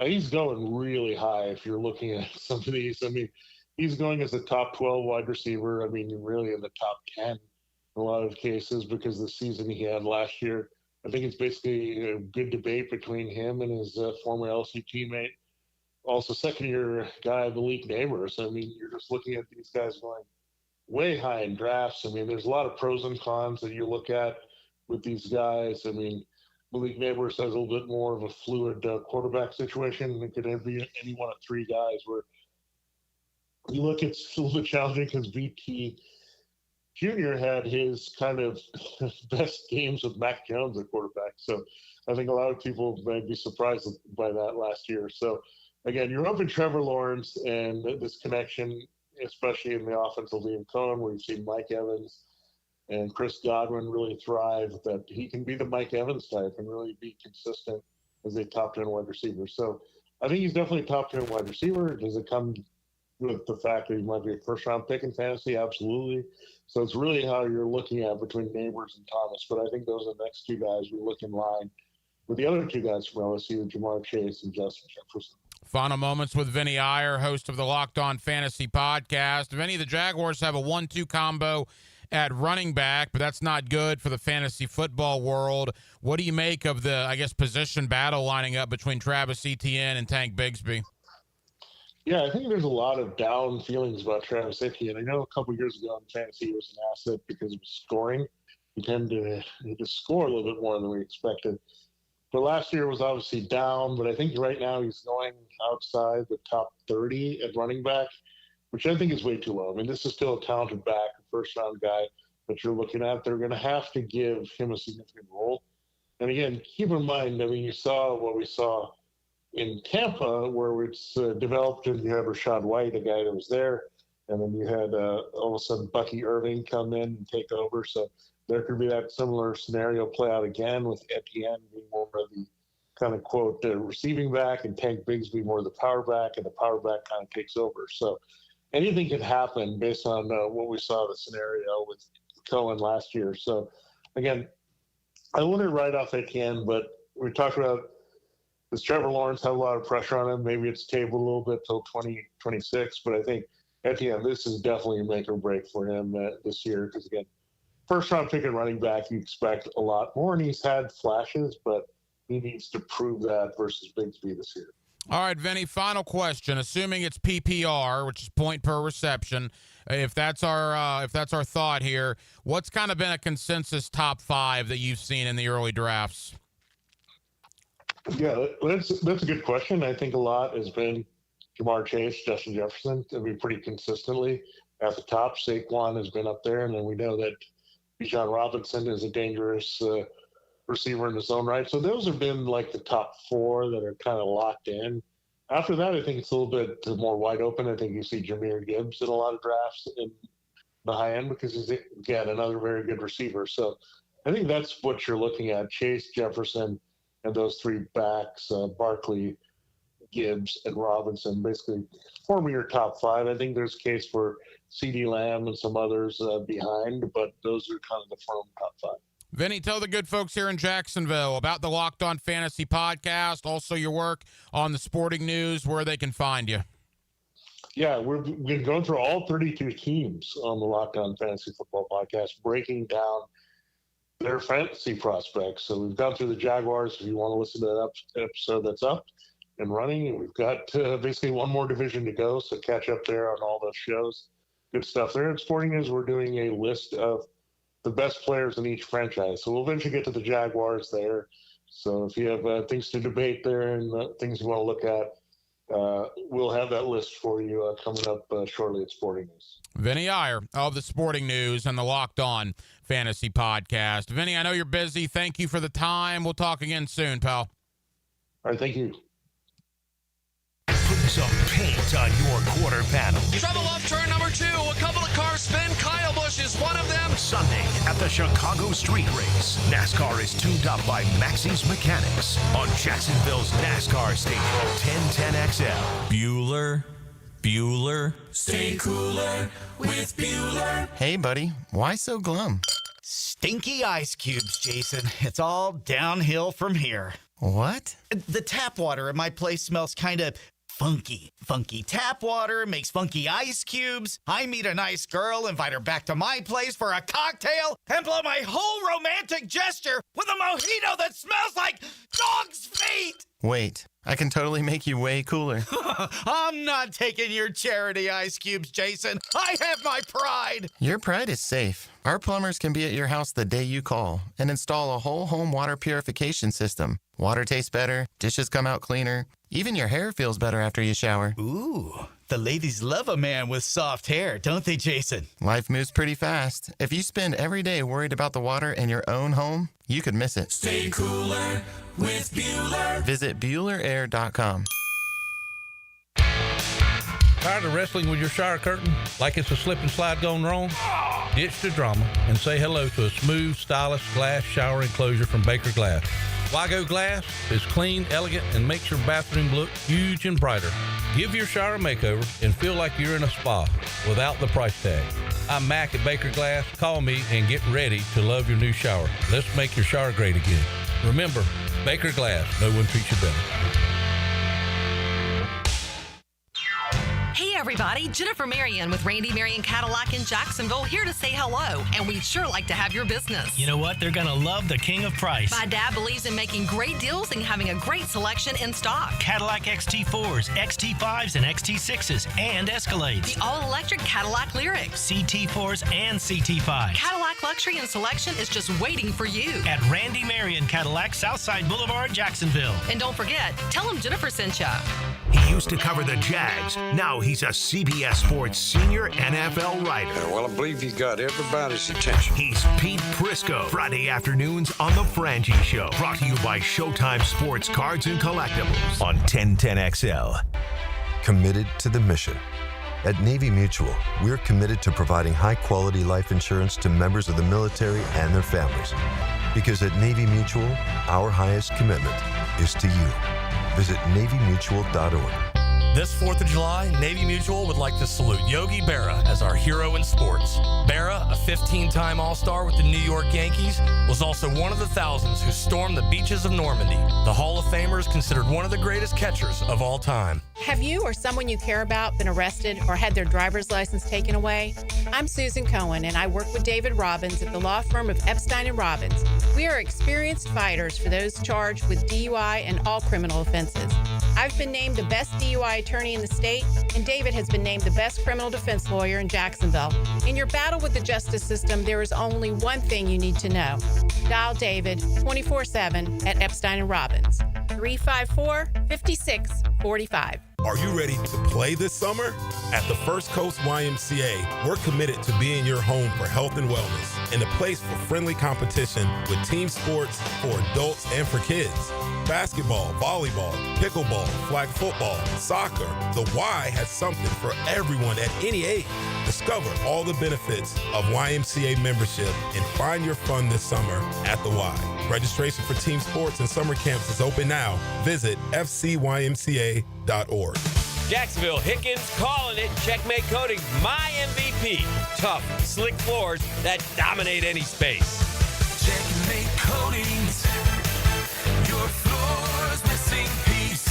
He's going really high if you're looking at some of these. I mean, he's going as a top 12 wide receiver. I mean, really in the top 10 in a lot of cases because the season he had last year. I think it's basically a good debate between him and his former LSU teammate, also second-year guy, Malik Neighbors. I mean, you're just looking at these guys going way high in drafts. I mean, there's a lot of pros and cons that you look at with these guys. I mean, Malik Neighbors has a little bit more of a fluid quarterback situation. It could be any one of 3 guys where you look, it's a little bit challenging because VT Jr. had his kind of best games with Mac Jones at quarterback. So I think a lot of people may be surprised by that last year. So again, you're up in Trevor Lawrence and this connection, especially in the offense of Liam Cohen, where you've seen Mike Evans and Chris Godwin really thrive, that he can be the Mike Evans type and really be consistent as a top 10 wide receiver. So I think he's definitely a top 10 wide receiver. Does it come with the fact that he might be a first-round pick in fantasy? Absolutely. So it's really how you're looking at between Neighbors and Thomas. But I think those are the next two guys we look in line with the other two guys from LSU, Jamar Chase and Justin Jefferson. Final moments with Vinny Iyer, host of the Locked On Fantasy Podcast. Vinny, the Jaguars have a 1-2 combo at running back, but that's not good for the fantasy football world. What do you make of the, I guess, position battle lining up between Travis Etienne and Tank Bigsby? Yeah, I think there's a lot of down feelings about Travis Etienne. I know a couple of years ago in fantasy he was an asset because of scoring. He tended to score a little bit more than we expected. But last year was obviously down, but I think right now he's going outside the top 30 at running back, which I think is way too low. I mean, this is still a talented back, a first-round guy that you're looking at. They're going to have to give him a significant role. And again, keep in mind, I mean, you saw what we saw in Tampa, where it's developed, and you had Rachaad White, a guy that was there, and then you had all of a sudden Bucky Irving come in and take over. So there could be that similar scenario play out again with Etienne being more of the kind of, quote, receiving back, and Tank Bigsby more the power back, and the power back kind of takes over. So anything could happen based on what we saw the scenario with Cohen last year. So, again, I wouldn't write off Etienne, but we talked about does Trevor Lawrence have a lot of pressure on him? Maybe it's tabled a little bit till 2026, but I think Etienne, this is definitely a make or break for him this year because, again, first-round pick and running back, you expect a lot more, and he's had flashes, but he needs to prove that versus Bigsby this year. All right, Vinny, final question. Assuming it's PPR, which is point per reception, if that's our thought here, what's kind of been a consensus top 5 that you've seen in the early drafts? Yeah, that's a good question. I think a lot has been Jamar Chase, Justin Jefferson. I mean, pretty consistently at the top. Saquon has been up there, and then we know that Bijan Robinson is a dangerous receiver in his own right. So those have been like the top 4 that are kind of locked in. After that, I think it's a little bit more wide open. I think you see Jahmyr Gibbs in a lot of drafts in the high end because he's, again, another very good receiver. So I think that's what you're looking at, Chase, Jefferson, and those 3 backs, Barkley, Gibbs, and Robinson, basically forming your top 5. I think there's a case for CeeDee Lamb and some others behind, but those are kind of the firm top 5. Vinny, tell the good folks here in Jacksonville about the Locked On Fantasy Podcast, also your work on the Sporting News, where they can find you. Yeah, we've been going through all 32 teams on the Locked On Fantasy Football Podcast, breaking down their fantasy prospects. So we've gone through the Jaguars. If you want to listen to that episode that's up and running, we've got basically one more division to go, so catch up there on all those shows. Good stuff there. In Sporting News, we're doing a list of the best players in each franchise. So we'll eventually get to the Jaguars there. So if you have things to debate there and things you want to look at, we'll have that list for you coming up shortly at Sporting News. Vinny Iyer of the Sporting News and the Locked On Fantasy Podcast. Vinny, I know you're busy. Thank you for the time. We'll talk again soon, pal. All right, thank you. Putting some paint on your quarter panel. Trouble left turn number 2. A couple of cars spin. Kyle Busch is one of them. Sunday at the Chicago Street Race. NASCAR is tuned up by Maxie's Mechanics on Jacksonville's NASCAR station. 1010XL. Bueller. Stay cooler with Bueller. Hey, buddy. Why so glum? Stinky ice cubes, Jason. It's all downhill from here. What? The tap water at my place smells kind of funky. Funky tap water makes funky ice cubes. I meet a nice girl, invite her back to my place for a cocktail, and blow my whole romantic gesture with a mojito that smells like dog's feet. Wait, I can totally make you way cooler. I'm not taking your charity ice cubes, Jason. I have my pride. Your pride is safe. Our plumbers can be at your house the day you call and install a whole home water purification system. Water tastes better, dishes come out cleaner, even your hair feels better after you shower. Ooh, The ladies love a man with soft hair, don't they, Jason? Life moves pretty fast. If you spend every day worried about the water in your own home, you could miss it. Stay cooler with Bueller. Visit BuellerAir.com. Tired of wrestling with your shower curtain like it's a slip and slide gone wrong? Ditch the drama and say hello to a smooth, stylish glass shower enclosure from Baker Glass. Wago Glass is clean, elegant, and makes your bathroom look huge and brighter. Give your shower a makeover and feel like you're in a spa without the price tag. I'm Mac at Baker Glass. Call me and get ready to love your new shower. Let's make your shower great again. Remember, Baker Glass, no one treats you better. Hey everybody, Jennifer Marion with Randy Marion Cadillac in Jacksonville here to say hello, and we'd sure like to have your business. You know what? They're going to love the king of price. My dad believes in making great deals and having a great selection in stock. Cadillac XT4s, XT5s, and XT6s, and Escalades. The all-electric Cadillac Lyriq. CT4s and CT5s. Cadillac luxury and selection is just waiting for you. At Randy Marion Cadillac, Southside Boulevard, Jacksonville. And don't forget, tell him Jennifer sent ya. He used to cover the Jags. Now he's a CBS Sports senior NFL writer. Well, I believe he got everybody's attention. He's Pete Prisco. Friday afternoons on The Frangie Show. Brought to you by Showtime Sports Cards and Collectibles on 1010XL. Committed to the mission. At Navy Mutual, we're committed to providing high-quality life insurance to members of the military and their families. Because at Navy Mutual, our highest commitment is to you. Visit NavyMutual.org. This 4th of July, Navy Mutual would like to salute Yogi Berra as our hero in sports. Berra, a 15-time All-Star with the New York Yankees, was also one of the thousands who stormed the beaches of Normandy. The Hall of Famer is considered one of the greatest catchers of all time. Have you or someone you care about been arrested or had their driver's license taken away? I'm Susan Cohen, and I work with David Robbins at the law firm of Epstein & Robbins. We are experienced fighters for those charged with DUI and all criminal offenses. I've been named the best DUI attorney in the state, and David has been named the best criminal defense lawyer in Jacksonville. In your battle with the justice system, there is only one thing you need to know. Dial David 24/7 at Epstein & Robbins, 354-5645. Are you ready to play this summer? At the First Coast YMCA, we're committed to being your home for health and wellness and a place for friendly competition with team sports for adults and for kids. Basketball, volleyball, pickleball, flag football, soccer. The Y has something for everyone at any age. Discover all the benefits of YMCA membership and find your fun this summer at the Y. Registration for team sports and summer camps is open now. Visit fcymca.org. Jacksonville Hickens calling it. Checkmate Coating, my MVP. Tough, slick floors that dominate any space. Checkmate Coatings. Your floor's missing piece.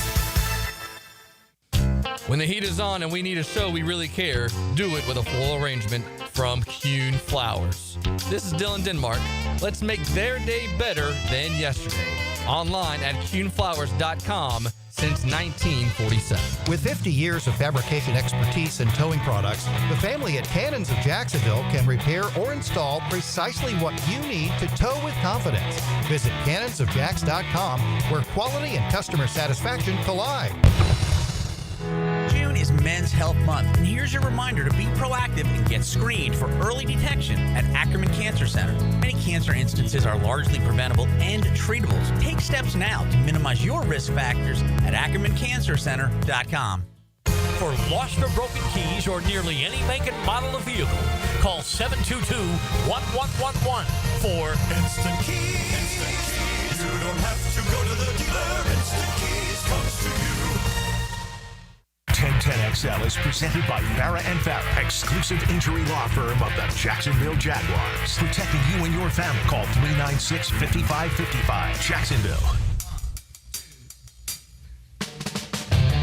When the heat is on and we need a show we really care, do it with a full arrangement from Kuhn Flowers. This is Dylan Denmark. Let's make their day better than yesterday. Online at kuhnflowers.com since 1947. With 50 years of fabrication expertise and towing products, the family at Cannons of Jacksonville can repair or install precisely what you need to tow with confidence. Visit cannonsofjacks.com, where quality and customer satisfaction collide. June is Men's Health Month, and here's your reminder to be proactive and get screened for early detection at Ackerman Cancer Center. Many cancer instances are largely preventable and treatable. So take steps now to minimize your risk factors at AckermanCancerCenter.com. For lost or broken keys or nearly any make and model of vehicle, call 722-1111 for Instant Keys. Instant Keys. You don't have to go to the dealer. Instant Keys comes to you. 1010XL is presented by Farah & Farah, exclusive injury law firm of the Jacksonville Jaguars. Protecting you and your family. Call 396-5555. Jacksonville.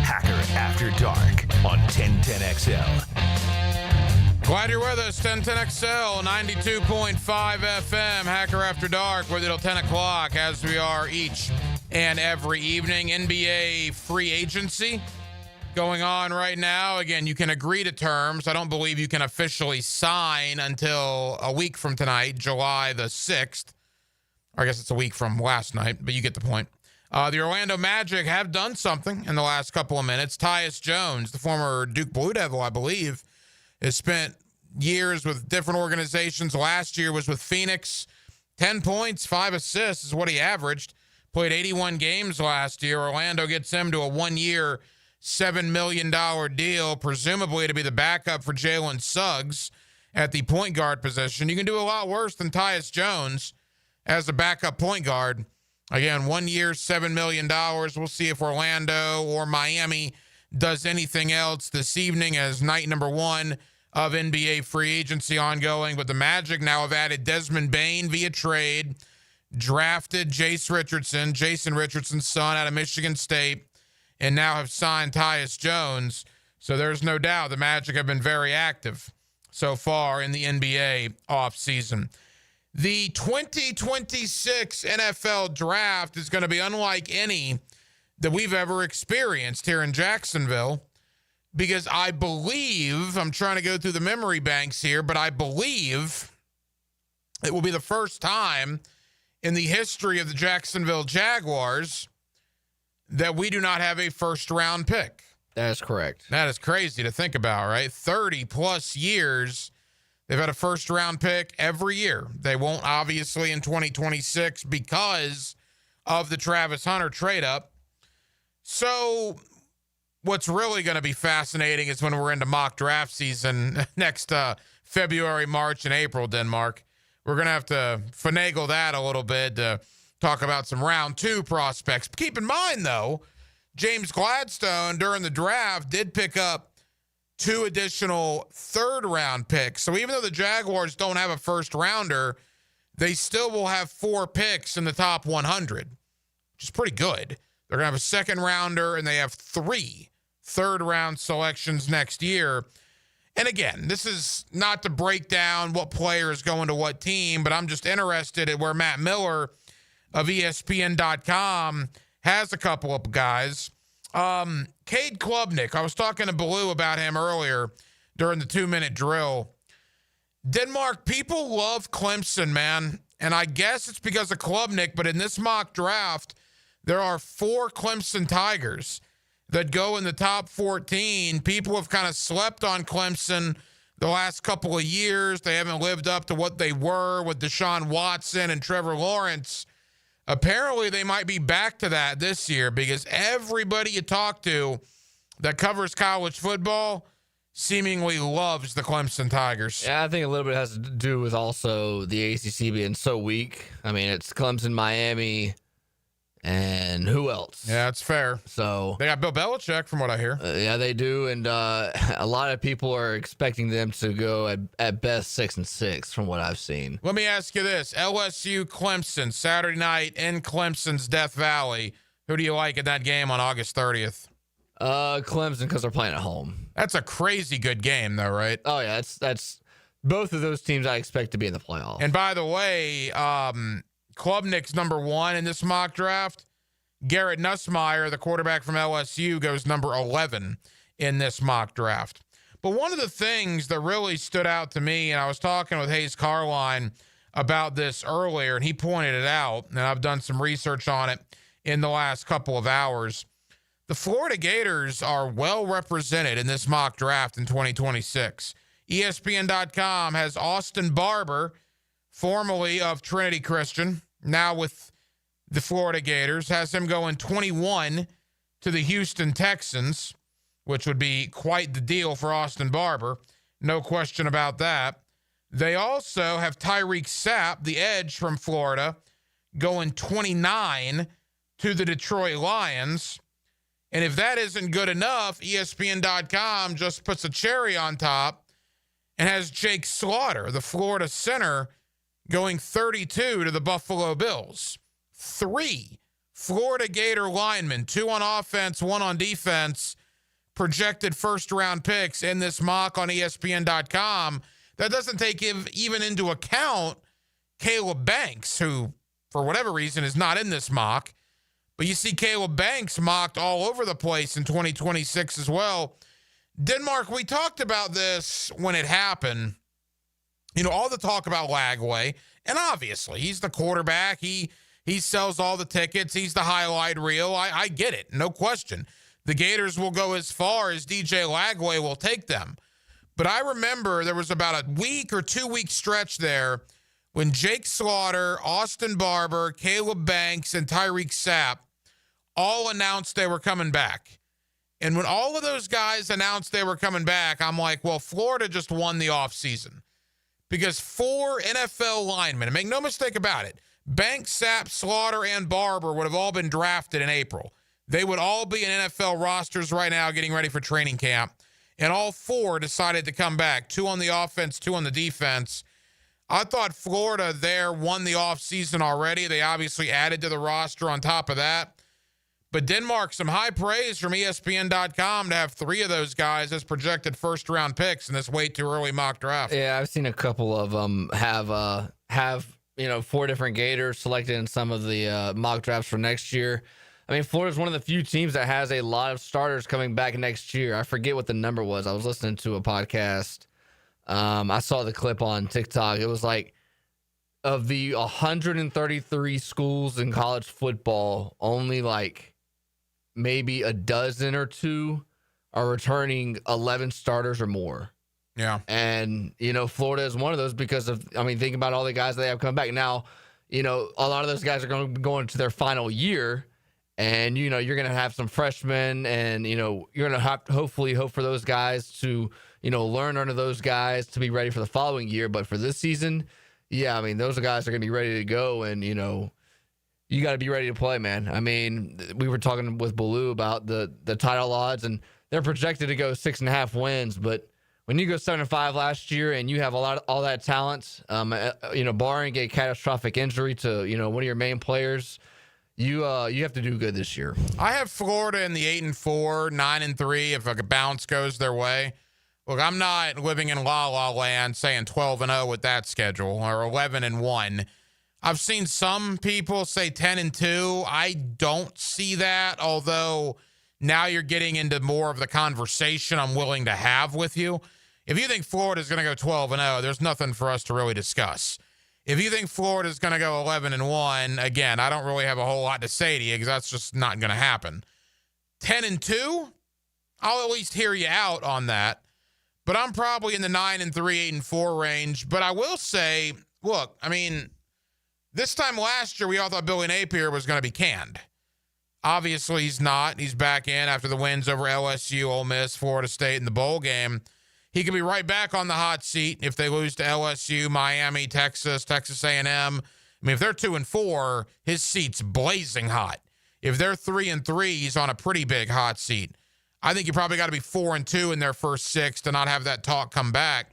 Hacker After Dark on 1010XL. Glad you're with us. 1010XL, 92.5 FM. Hacker After Dark. We're till 10 o'clock as we are each and every evening. NBA free agency going on right now. Again, you can agree to terms. I don't believe you can officially sign until a week from tonight, July the 6th. Or I guess it's a week from last night, but you get the point. The Orlando Magic have done something in the last couple of minutes. Tyus Jones, the former Duke Blue Devil, I believe, has spent years with different organizations. Last year was with Phoenix. 10 points, 5 assists is what he averaged. Played 81 games last year. Orlando gets him to a 1-year, $7 million deal, presumably to be the backup for Jalen Suggs at the point guard position. You can do a lot worse than Tyus Jones as a backup point guard. Again, 1 year, $7 million. We'll see if Orlando or Miami does anything else this evening as night number 1 of NBA free agency ongoing. But the Magic now have added Desmond Bane via trade, drafted Jason Richardson's son out of Michigan State, and now have signed Tyus Jones. So there's no doubt the Magic have been very active so far in the NBA offseason. The 2026 NFL draft is going to be unlike any that we've ever experienced here in Jacksonville, because I believe, I'm trying to go through the memory banks here, but I believe it will be the first time in the history of the Jacksonville Jaguars that we do not have a first-round pick. That is correct. That is crazy to think about, right? 30-plus years, they've had a first-round pick every year. They won't, obviously, in 2026 because of the Travis Hunter trade-up. So what's really going to be fascinating is when we're into mock draft season next February, March, and April, Denmark. We're going to have to finagle that a little bit to talk about some round 2 prospects. Keep in mind, though, James Gladstone during the draft did pick up 2 additional third-round picks. So even though the Jaguars don't have a first-rounder, they still will have 4 picks in the top 100, which is pretty good. They're going to have a second-rounder, and they have 3 third-round selections next year. And again, this is not to break down what player is going to what team, but I'm just interested in where Matt Miller of ESPN.com has a couple of guys. Cade Klubnik, I was talking to Baloo about him earlier during the 2-minute drill. Denmark, people love Clemson, man. And I guess it's because of Klubnik, but in this mock draft, there are 4 Clemson Tigers that go in the top 14. People have kind of slept on Clemson the last couple of years. They haven't lived up to what they were with Deshaun Watson and Trevor Lawrence. Apparently, they might be back to that this year because everybody you talk to that covers college football seemingly loves the Clemson Tigers. Yeah, I think a little bit has to do with also the ACC being so weak. I mean, it's Clemson, Miami, and who else? Yeah, it's fair. So they got Bill Belichick, from what I hear. Yeah, they do, and a lot of people are expecting them to go at best 6-6, from what I've seen. Let me ask you this: LSU Clemson Saturday night in Clemson's Death Valley. Who do you like in that game on August 30th? Clemson, because they're playing at home. That's a crazy good game, though, right? Oh yeah, that's both of those teams I expect to be in the playoffs. And by the way, Klubnik's number 1 in this mock draft. Garrett Nussmeier, the quarterback from LSU, goes number 11 in this mock draft. But one of the things that really stood out to me, and I was talking with Hayes Carline about this earlier, and he pointed it out, and I've done some research on it in the last couple of hours. The Florida Gators are well represented in this mock draft in 2026. ESPN.com has Austin Barber, formerly of Trinity Christian, now with the Florida Gators, has him going 21 to the Houston Texans, which would be quite the deal for Austin Barber. No question about that. They also have Tyreek Sapp, the edge from Florida, going 29 to the Detroit Lions. And if that isn't good enough, ESPN.com just puts a cherry on top and has Jake Slaughter, the Florida center, going 32 to the Buffalo Bills. 3 Florida Gator linemen, 2 on offense, 1 on defense, projected first-round picks in this mock on ESPN.com. That doesn't take even into account Caleb Banks, who, for whatever reason, is not in this mock. But you see Caleb Banks mocked all over the place in 2026 as well. Denmark, we talked about this when it happened. You know, all the talk about Lagway, and obviously he's the quarterback. He He sells all the tickets. He's the highlight reel. I get it. No question. The Gators will go as far as DJ Lagway will take them. But I remember there was about a week or 2 week stretch there when Jake Slaughter, Austin Barber, Caleb Banks, and Tyreek Sapp all announced they were coming back. And when all of those guys announced they were coming back, I'm like, well, Florida just won the offseason. Because 4 NFL linemen, and make no mistake about it, Banks, Sapp, Slaughter, and Barber would have all been drafted in April. They would all be in NFL rosters right now getting ready for training camp. And all 4 decided to come back, 2 on the offense, 2 on the defense. I thought Florida there won the offseason already. They obviously added to the roster on top of that. But Denmark, some high praise from ESPN.com to have 3 of those guys as projected first-round picks in this way too early mock draft. Yeah, I've seen a couple of them have 4 different Gators selected in some of the mock drafts for next year. I mean, Florida's one of the few teams that has a lot of starters coming back next year. I forget what the number was. I was listening to a podcast. I saw the clip on TikTok. It was like, of the 133 schools in college football, only like maybe a dozen or 2 are returning 11 starters or more. Yeah. And, Florida is one of those because of, think about all the guys they have come back. Now, a lot of those guys are going to be going to their final year, and, you're going to have some freshmen, and, you're going to have to hopefully hope for those guys to, learn under those guys to be ready for the following year. But for this season, yeah, those guys are going to be ready to go, and, you got to be ready to play, man. We were talking with Baloo about the title odds, and they're projected to go 6.5 wins. But when you go 7-5 last year and you have all that talent, barring a catastrophic injury to one of your main players, you have to do good this year. I have Florida in the 8-4, 9-3 if a bounce goes their way. Look, I'm not living in La La Land saying 12-0 with that schedule or 11-1. I've seen some people say 10-2. I don't see that, although now you're getting into more of the conversation I'm willing to have with you. If you think Florida's going to go 12-0, there's nothing for us to really discuss. If you think Florida's going to go 11-1, again, I don't really have a whole lot to say to you because that's just not going to happen. 10-2, I'll at least hear you out on that. But I'm probably in the 9-3, 8-4 range. But I will say, look, this time last year, we all thought Billy Napier was going to be canned. Obviously, he's not. He's back in after the wins over LSU, Ole Miss, Florida State in the bowl game. He could be right back on the hot seat if they lose to LSU, Miami, Texas A&M. If they're 2-4, his seat's blazing hot. If they're 3-3, he's on a pretty big hot seat. I think you probably got to be 4-2 in their first 6 to not have that talk come back.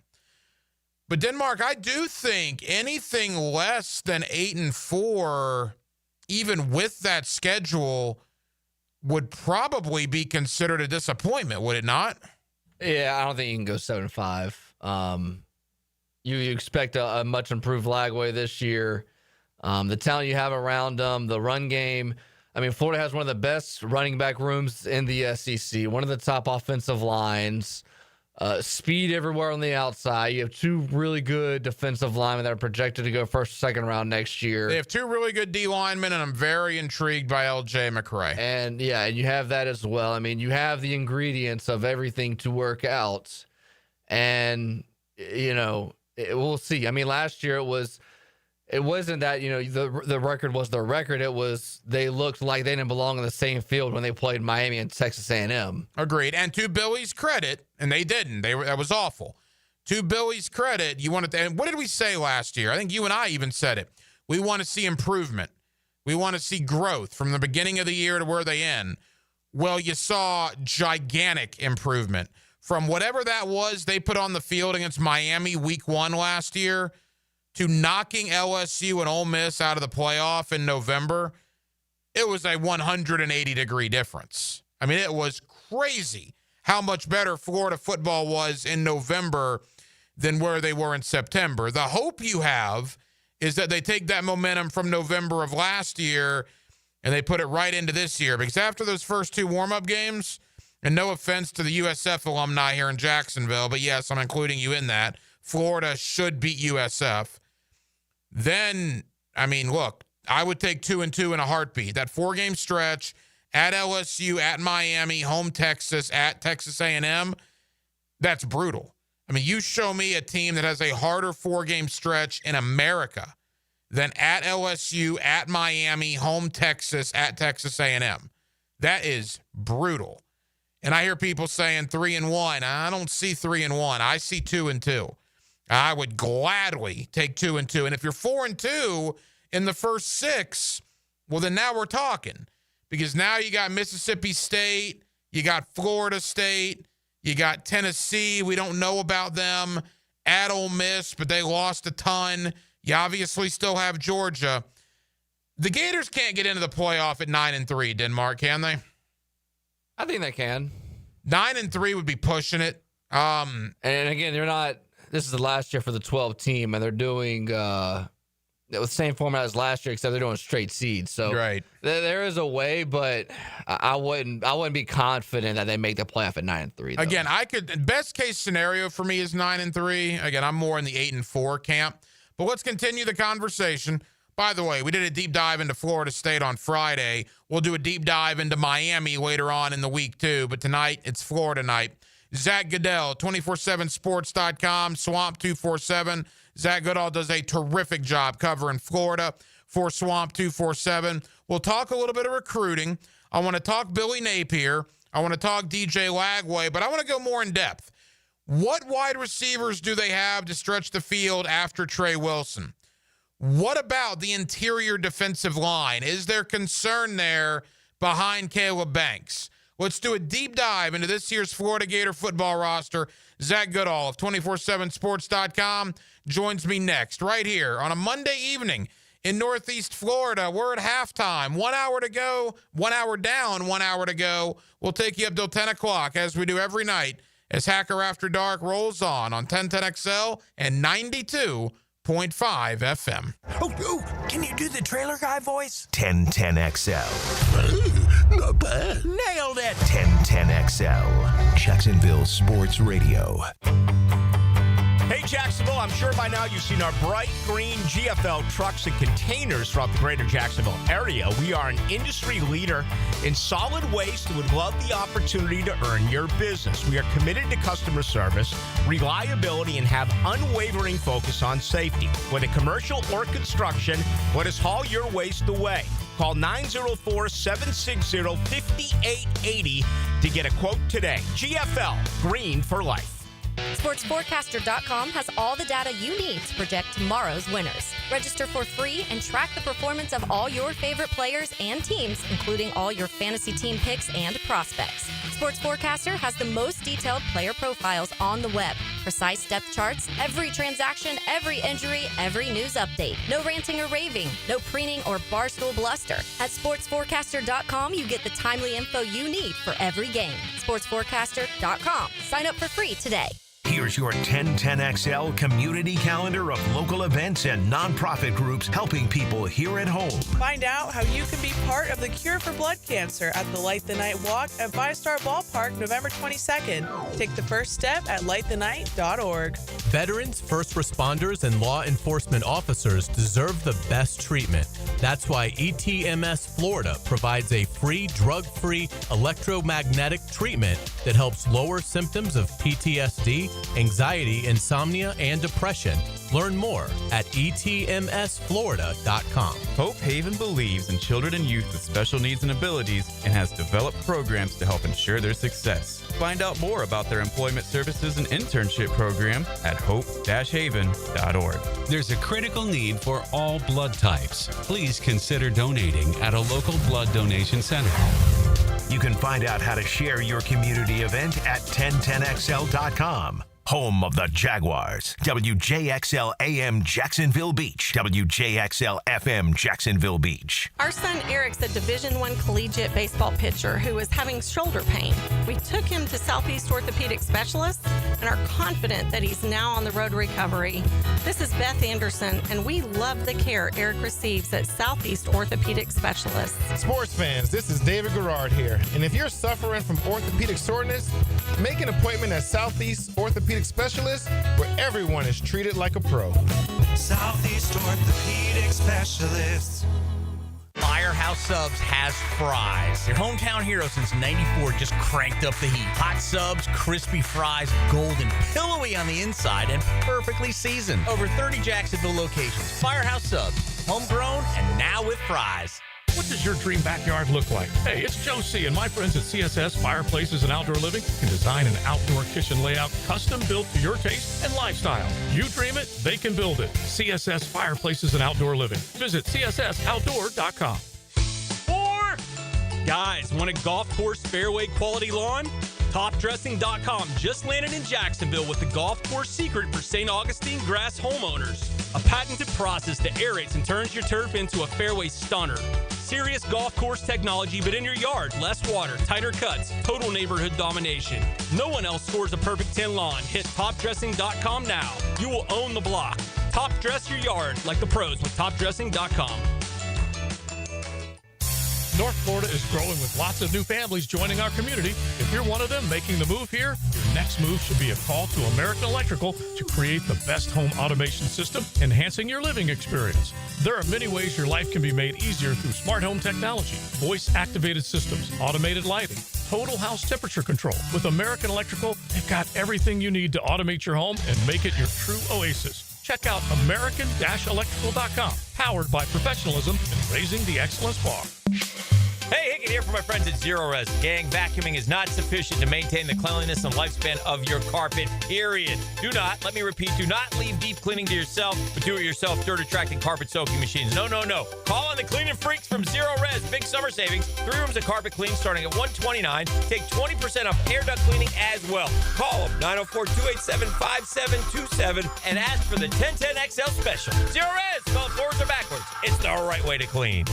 But Denmark, I do think anything less than 8-4, even with that schedule, would probably be considered a disappointment, would it not? Yeah, I don't think you can go 7-5. You expect a much improved Lagway this year. The talent you have around them, the run game. Florida has one of the best running back rooms in the SEC, one of the top offensive lines. Speed everywhere on the outside. You have 2 really good defensive linemen that are projected to go first or second round next year. They have 2 really good D linemen, and I'm very intrigued by LJ McRae. And you have that as well. You have the ingredients of everything to work out. And, we'll see. Last year it wasn't that, the record was the record. It was they looked like they didn't belong in the same field when they played Miami and Texas A&M. Agreed. And to Billy's credit, and they didn't. That was awful. To Billy's credit, you wanted to, and what did we say last year? I think you and I even said it. We want to see improvement. We want to see growth from the beginning of the year to where they end. Well, you saw gigantic improvement. From whatever that was they put on the field against Miami week 1 last year to knocking LSU and Ole Miss out of the playoff in November, it was a 180-degree difference. It was crazy how much better Florida football was in November than where they were in September. The hope you have is that they take that momentum from November of last year and they put it right into this year. Because after those first 2 warm-up games, and no offense to the USF alumni here in Jacksonville, but yes, I'm including you in that, Florida should beat USF. Then, look, I would take 2-2 in a heartbeat. That 4-game stretch at LSU, at Miami, home Texas, at Texas A&M, that's brutal. I mean, you show me a team that has a harder 4-game stretch in America than at LSU, at Miami, home Texas, at Texas A&M. That is brutal. And I hear people saying 3-1. I don't see 3-1. I see 2-2. I would gladly take 2-2. And if you're 4-2 in the first 6, well, then now we're talking. Because now you got Mississippi State, you got Florida State, you got Tennessee. We don't know about them. At Ole Miss, but they lost a ton. You obviously still have Georgia. The Gators can't get into the playoff at 9-3, Denmark, can they? I think they can. 9-3 would be pushing it. And again, they're not. This is the last year for the 12 team, and they're doing the same format as last year, except they're doing straight seeds. So right. There is a way, but I wouldn't be confident that they make the playoff at 9-3. though. Again, best case scenario for me is 9-3. Again, I'm more in the 8-4 camp. But let's continue the conversation. By the way, we did a deep dive into Florida State on Friday. We'll do a deep dive into Miami later on in the week, too. But tonight, it's Florida night. Zach Goodell, 247sports.com, Swamp 247. Zach Goodell does a terrific job covering Florida for Swamp 247. We'll talk a little bit of recruiting. I want to talk Billy Napier. I want to talk DJ Lagway, but I want to go more in depth. What wide receivers do they have to stretch the field after Trey Wilson? What about the interior defensive line? Is there concern there behind Caleb Banks? Let's do a deep dive into this year's Florida Gator football roster. Zach Goodall of 247sports.com joins me next, right here on a Monday evening in Northeast Florida. We're at halftime. 1 hour to go, 1 hour down, 1 hour to go. We'll take you up till 10 o'clock, as we do every night, as Hacker After Dark rolls on 1010XL and 92.5 FM. Oh, can you do the trailer guy voice? 1010XL. Not bad. Nailed it. 1010XL. Jacksonville Sports Radio. Hey, Jacksonville, I'm sure by now you've seen our bright green GFL trucks and containers throughout the greater Jacksonville area. We are an industry leader in solid waste and would love the opportunity to earn your business. We are committed to customer service, reliability, and have unwavering focus on safety. Whether commercial or construction, let us haul your waste away. Call 904-760-5880 to get a quote today. GFL, green for life. SportsForecaster.com has all the data you need to project tomorrow's winners. Register for free and track the performance of all your favorite players and teams, including all your fantasy team picks and prospects. Sports Forecaster has the most detailed player profiles on the web, precise depth charts, every transaction, every injury, every news update. No ranting or raving, no preening or barstool bluster. At SportsForecaster.com, you get the timely info you need for every game. SportsForecaster.com. Sign up for free today. Here's your 1010XL community calendar of local events and nonprofit groups helping people here at home. Find out how you can be part of the cure for blood cancer at the Light the Night Walk at Five Star Ballpark November 22nd. Take the first step at lightthenight.org. Veterans, first responders, and law enforcement officers deserve the best treatment. That's why ETMS Florida provides a free, drug-free electromagnetic treatment that helps lower symptoms of PTSD, anxiety, insomnia, and depression. Learn more at etmsflorida.com. Hope Haven believes in children and youth with special needs and abilities and has developed programs to help ensure their success. Find out more about their employment services and internship program at hope-haven.org. There's a critical need for all blood types. Please consider donating at a local blood donation center. You can find out how to share your community event at 1010XL.com. Home of the Jaguars. WJXL AM Jacksonville Beach. WJXL FM Jacksonville Beach. Our son Eric's a Division I collegiate baseball pitcher who is having shoulder pain. We took him to Southeast Orthopedic Specialists and are confident that he's now on the road to recovery. This is Beth Anderson, and we love the care Eric receives at Southeast Orthopedic Specialists. Sports fans, this is David Garrard here. And if you're suffering from orthopedic soreness, make an appointment at Southeast Orthopedic Specialists, where everyone is treated like a pro. Southeast Orthopedic Specialists. Firehouse Subs has fries. Their hometown hero since 94 just cranked up the heat. Hot subs, crispy fries, golden, pillowy on the inside, and perfectly seasoned. Over 30 Jacksonville locations. Firehouse Subs, homegrown and now with fries. What does your dream backyard look like? Hey, it's Joe C. and my friends at CSS Fireplaces and Outdoor Living can design an outdoor kitchen layout custom built to your taste and lifestyle. You dream it, they can build it. CSS Fireplaces and Outdoor Living. Visit cssoutdoor.com. Guys, want a golf course fairway quality lawn? TopDressing.com just landed in Jacksonville with the golf course secret for St. Augustine grass homeowners. A patented process that aerates and turns your turf into a fairway stunner. Serious golf course technology, but in your yard. Less water, tighter cuts, total neighborhood domination. No one else scores a perfect 10 lawn. Hit TopDressing.com now. You will own the block. Top dress your yard like the pros with TopDressing.com. North Florida is growing with lots of new families joining our community. If you're one of them making the move here, your next move should be a call to American Electrical to create the best home automation system, enhancing your living experience. There are many ways your life can be made easier through smart home technology, voice-activated systems, automated lighting, total house temperature control. With American Electrical, they've got everything you need to automate your home and make it your true oasis. Check out American-Electrical.com, powered by professionalism and raising the excellence bar. Hey, Hickett here for my friends at Zero Res. Gang, vacuuming is not sufficient to maintain the cleanliness and lifespan of your carpet, period. Do not, let me repeat, do not leave deep cleaning to yourself, but do-it-yourself dirt-attracting carpet soaking machines. No, no, no. Call on the cleaning freaks from Zero Res. Big summer savings. 3 rooms of carpet clean starting at $129. Take 20% off air duct cleaning as well. Call them, 904-287-5727, and ask for the 1010XL special. Zero Res, spell it forwards or backwards. It's the right way to clean.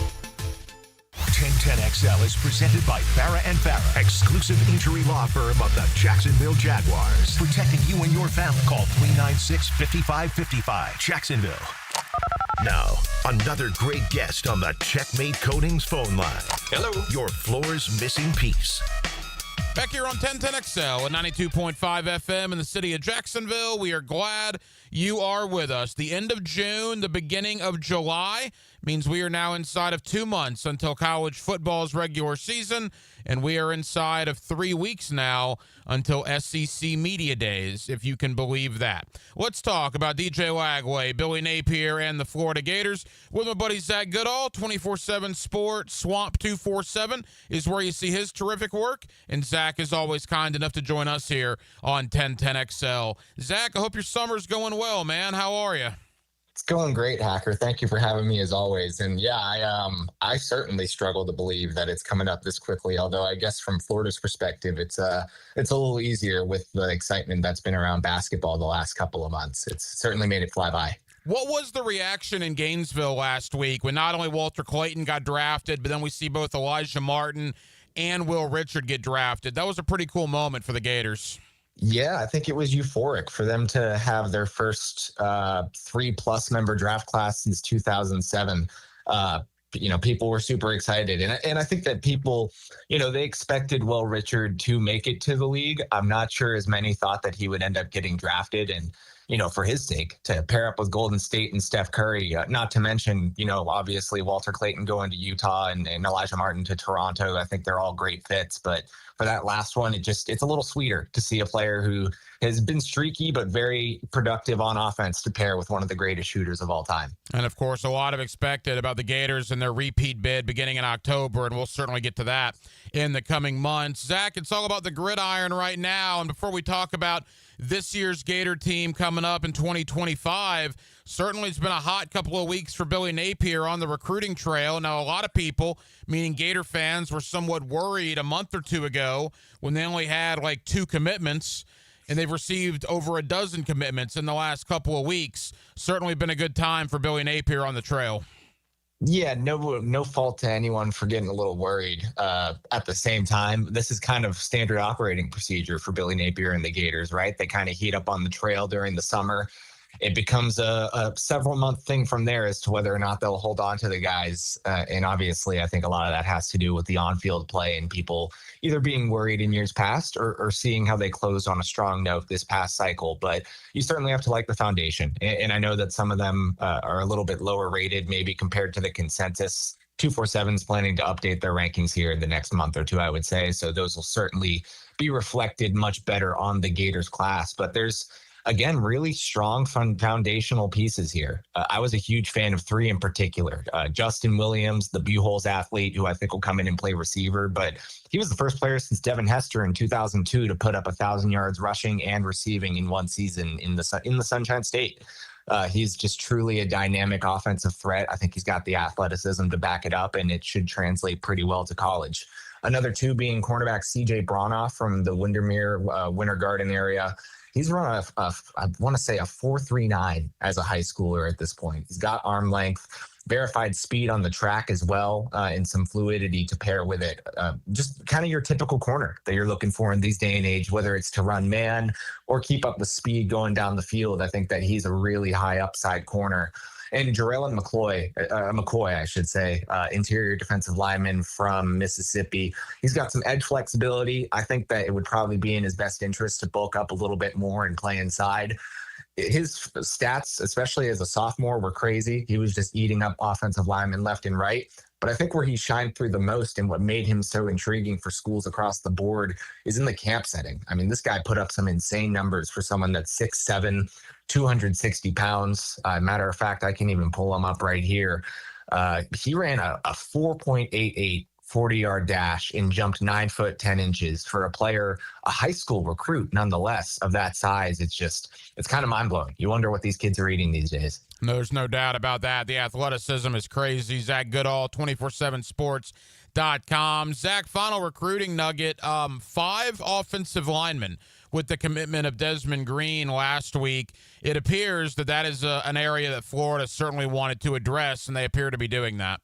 1010XL is presented by Farah and Farah, exclusive injury law firm of the Jacksonville Jaguars. Protecting you and your family. Call 396-5555. Jacksonville. Now, another great guest on the Checkmate Coatings phone line. Hello. Your floor's missing piece. Back here on 1010XL at 92.5 FM in the city of Jacksonville. We are glad you are with us. The end of June, the beginning of July means we are now inside of 2 months until college football's regular season, and we are inside of 3 weeks now until SEC Media Days, if you can believe that. Let's talk about DJ Lagway, Billy Napier, and the Florida Gators with my buddy Zach Goodall. 24/7 Sports, Swamp 247 is where you see his terrific work, and Zach is always kind enough to join us here on 1010XL. Zach, I hope your summer's going well, man. How are you? It's going great, Hacker. Thank you for having me as always. And yeah, I certainly struggle to believe that it's coming up this quickly. Although I guess from Florida's perspective, it's a little easier with the excitement that's been around basketball the last couple of months. It's certainly made it fly by. What was the reaction in Gainesville last week when not only Walter Clayton got drafted, but then we see both Elijah Martin and Will Richard get drafted? That was a pretty cool moment for the Gators. Yeah, I think it was euphoric for them to have their first 3+ member draft class since 2007. People were super excited. And I think that people, they expected Will Richard to make it to the league. I'm not sure as many thought that he would end up getting drafted. And, for his sake, to pair up with Golden State and Steph Curry, not to mention, obviously Walter Clayton going to Utah and Elijah Martin to Toronto. I think they're all great fits. But for that last one, it's a little sweeter to see a player who has been streaky but very productive on offense to pair with one of the greatest shooters of all time. And, of course, a lot of expected about the Gators and their repeat bid beginning in October, and we'll certainly get to that in the coming months. Zach, it's all about the gridiron right now, and before we talk about this year's Gator team coming up in 2025, certainly it's been a hot couple of weeks for Billy Napier on the recruiting trail. Now, a lot of people, meaning Gator fans, were somewhat worried a month or two ago when they only had like 2 commitments, and they've received over a dozen commitments in the last couple of weeks. Certainly been a good time for Billy Napier on the trail. Yeah, no fault to anyone for getting a little worried. At the same time, this is kind of standard operating procedure for Billy Napier and the Gators, right? They kind of heat up on the trail during the summer. It becomes a several-month thing from there as to whether or not they'll hold on to the guys. And obviously, I think a lot of that has to do with the on-field play and people either being worried in years past or seeing how they closed on a strong note this past cycle. But you certainly have to like the foundation. And I know that some of them are a little bit lower rated, maybe compared to the consensus 247 is planning to update their rankings here in the next month or two, I would say. So those will certainly be reflected much better on the Gators class. But there's, again, really strong foundational pieces here. I was a huge fan of three in particular. Justin Williams, the Buchholz athlete, who I think will come in and play receiver, but he was the first player since Devin Hester in 2002 to put up 1,000 yards rushing and receiving in one season in the Sunshine State. He's just truly a dynamic offensive threat. I think he's got the athleticism to back it up, and it should translate pretty well to college. Another two being cornerback CJ Bronoff from the Windermere, Winter Garden area. He's run I want to say a 4.39 as a high schooler at this point. He's got arm length, verified speed on the track as well, and some fluidity to pair with it. Just kind of your typical corner that you're looking for in these day and age, whether it's to run man or keep up the speed going down the field. I think that he's a really high upside corner. And Jarrell McCoy, I should say, interior defensive lineman from Mississippi. He's got some edge flexibility. I think that it would probably be in his best interest to bulk up a little bit more and play inside. His stats, especially as a sophomore, were crazy. He was just eating up offensive linemen left and right. But I think where he shined through the most and what made him so intriguing for schools across the board is in the camp setting. I mean, this guy put up some insane numbers for someone that's 6'7", 260 pounds. Matter of fact, I can even pull him up right here. He ran a 4.88 40-yard dash and jumped 9 foot 10 inches for a player, a high school recruit, nonetheless, of that size. It's kind of mind-blowing. You wonder what these kids are eating these days. There's no doubt about that. The athleticism is crazy. Zach Goodall, 247sports.com. Zach, final recruiting nugget, 5 offensive linemen with the commitment of Desmond Green last week. It appears that is an area that Florida certainly wanted to address, and they appear to be doing that.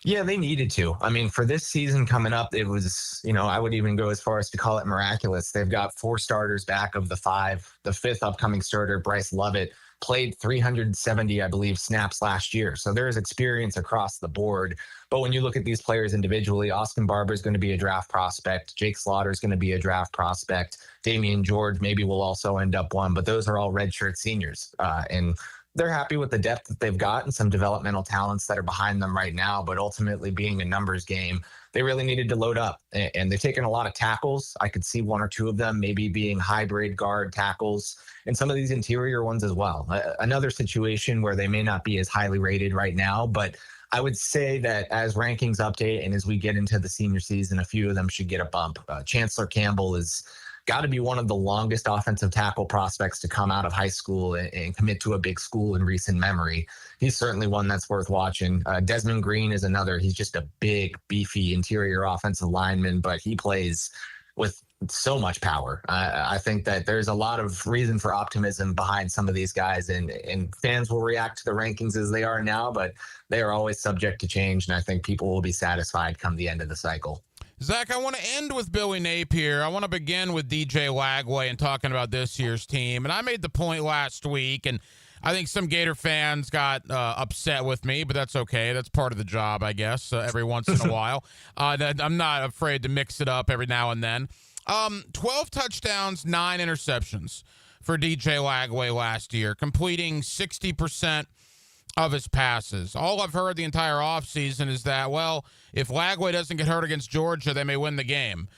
Yeah, they needed to. I mean, for this season coming up, it was, I would even go as far as to call it miraculous. They've got 4 starters back of the 5. The 5th upcoming starter, Bryce Lovett, played 370, I believe, snaps last year. So there is experience across the board. But when you look at these players individually, Austin Barber is going to be a draft prospect. Jake Slaughter is going to be a draft prospect. Damian George maybe will also end up one. But those are all redshirt seniors. And they're happy with the depth that they've got and some developmental talents that are behind them right now. But ultimately, being a numbers game, they really needed to load up. And they've taken a lot of tackles. I could see 1 or 2 of them maybe being hybrid guard tackles, and some of these interior ones as well. Another situation where they may not be as highly rated right now, but I would say that as rankings update and as we get into the senior season, a few of them should get a bump. Chancellor Campbell is got to be one of the longest offensive tackle prospects to come out of high school and commit to a big school in recent memory. He's certainly one that's worth watching. Desmond Green is another. He's just a big, beefy interior offensive lineman, but he plays with so much power. I think that there's a lot of reason for optimism behind some of these guys, and fans will react to the rankings as they are now, but they are always subject to change, and I think people will be satisfied come the end of the cycle. Zach, I want to end with Billy Napier. I want to begin with DJ Lagway and talking about this year's team. And I made the point last week, and I think some Gator fans got upset with me, but that's okay. That's part of the job, I guess, every once in a while. I'm not afraid to mix it up every now and then. 12 touchdowns, 9 interceptions for DJ Lagway last year, completing 60% of his passes. All I've heard the entire offseason is that, well, if Lagway doesn't get hurt against Georgia, they may win the game.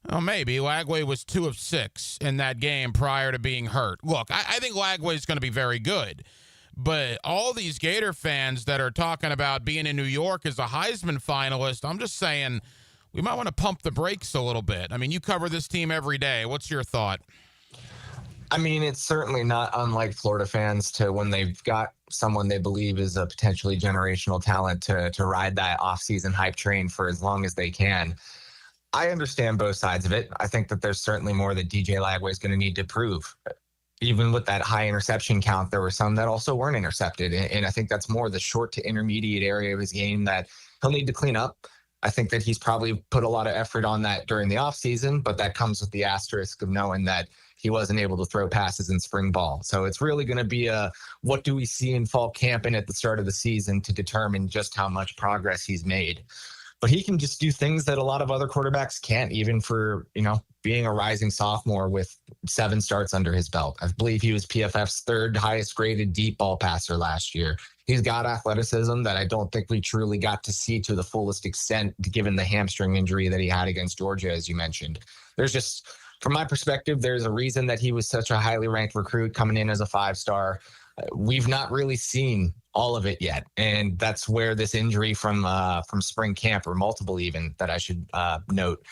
Well, maybe. Lagway was 2 of 6 in that game prior to being hurt. Look, I think Lagway is going to be very good. But all these Gator fans that are talking about being in New York as a Heisman finalist, I'm just saying we might want to pump the brakes a little bit. I mean, you cover this team every day. What's your thought? I mean, it's certainly not unlike Florida fans to when they've got someone they believe is a potentially generational talent to ride that offseason hype train for as long as they can. I understand both sides of it. I think that there's certainly more that DJ Lagway is going to need to prove. Even with that high interception count, there were some that also weren't intercepted. And I think that's more the short to intermediate area of his game that he'll need to clean up. I think that he's probably put a lot of effort on that during the offseason, but that comes with the asterisk of knowing that he wasn't able to throw passes in spring ball. So it's really going to be what do we see in fall camp and at the start of the season to determine just how much progress he's made. But he can just do things that a lot of other quarterbacks can't, even for, being a rising sophomore with 7 starts under his belt. I believe he was PFF's 3rd highest graded deep ball passer last year. He's got athleticism that I don't think we truly got to see to the fullest extent, given the hamstring injury that he had against Georgia, as you mentioned. There's just, from my perspective, there's a reason that he was such a highly ranked recruit coming in as a 5-star. We've not really seen all of it yet. And that's where this injury from spring camp, or multiple even, that I should note,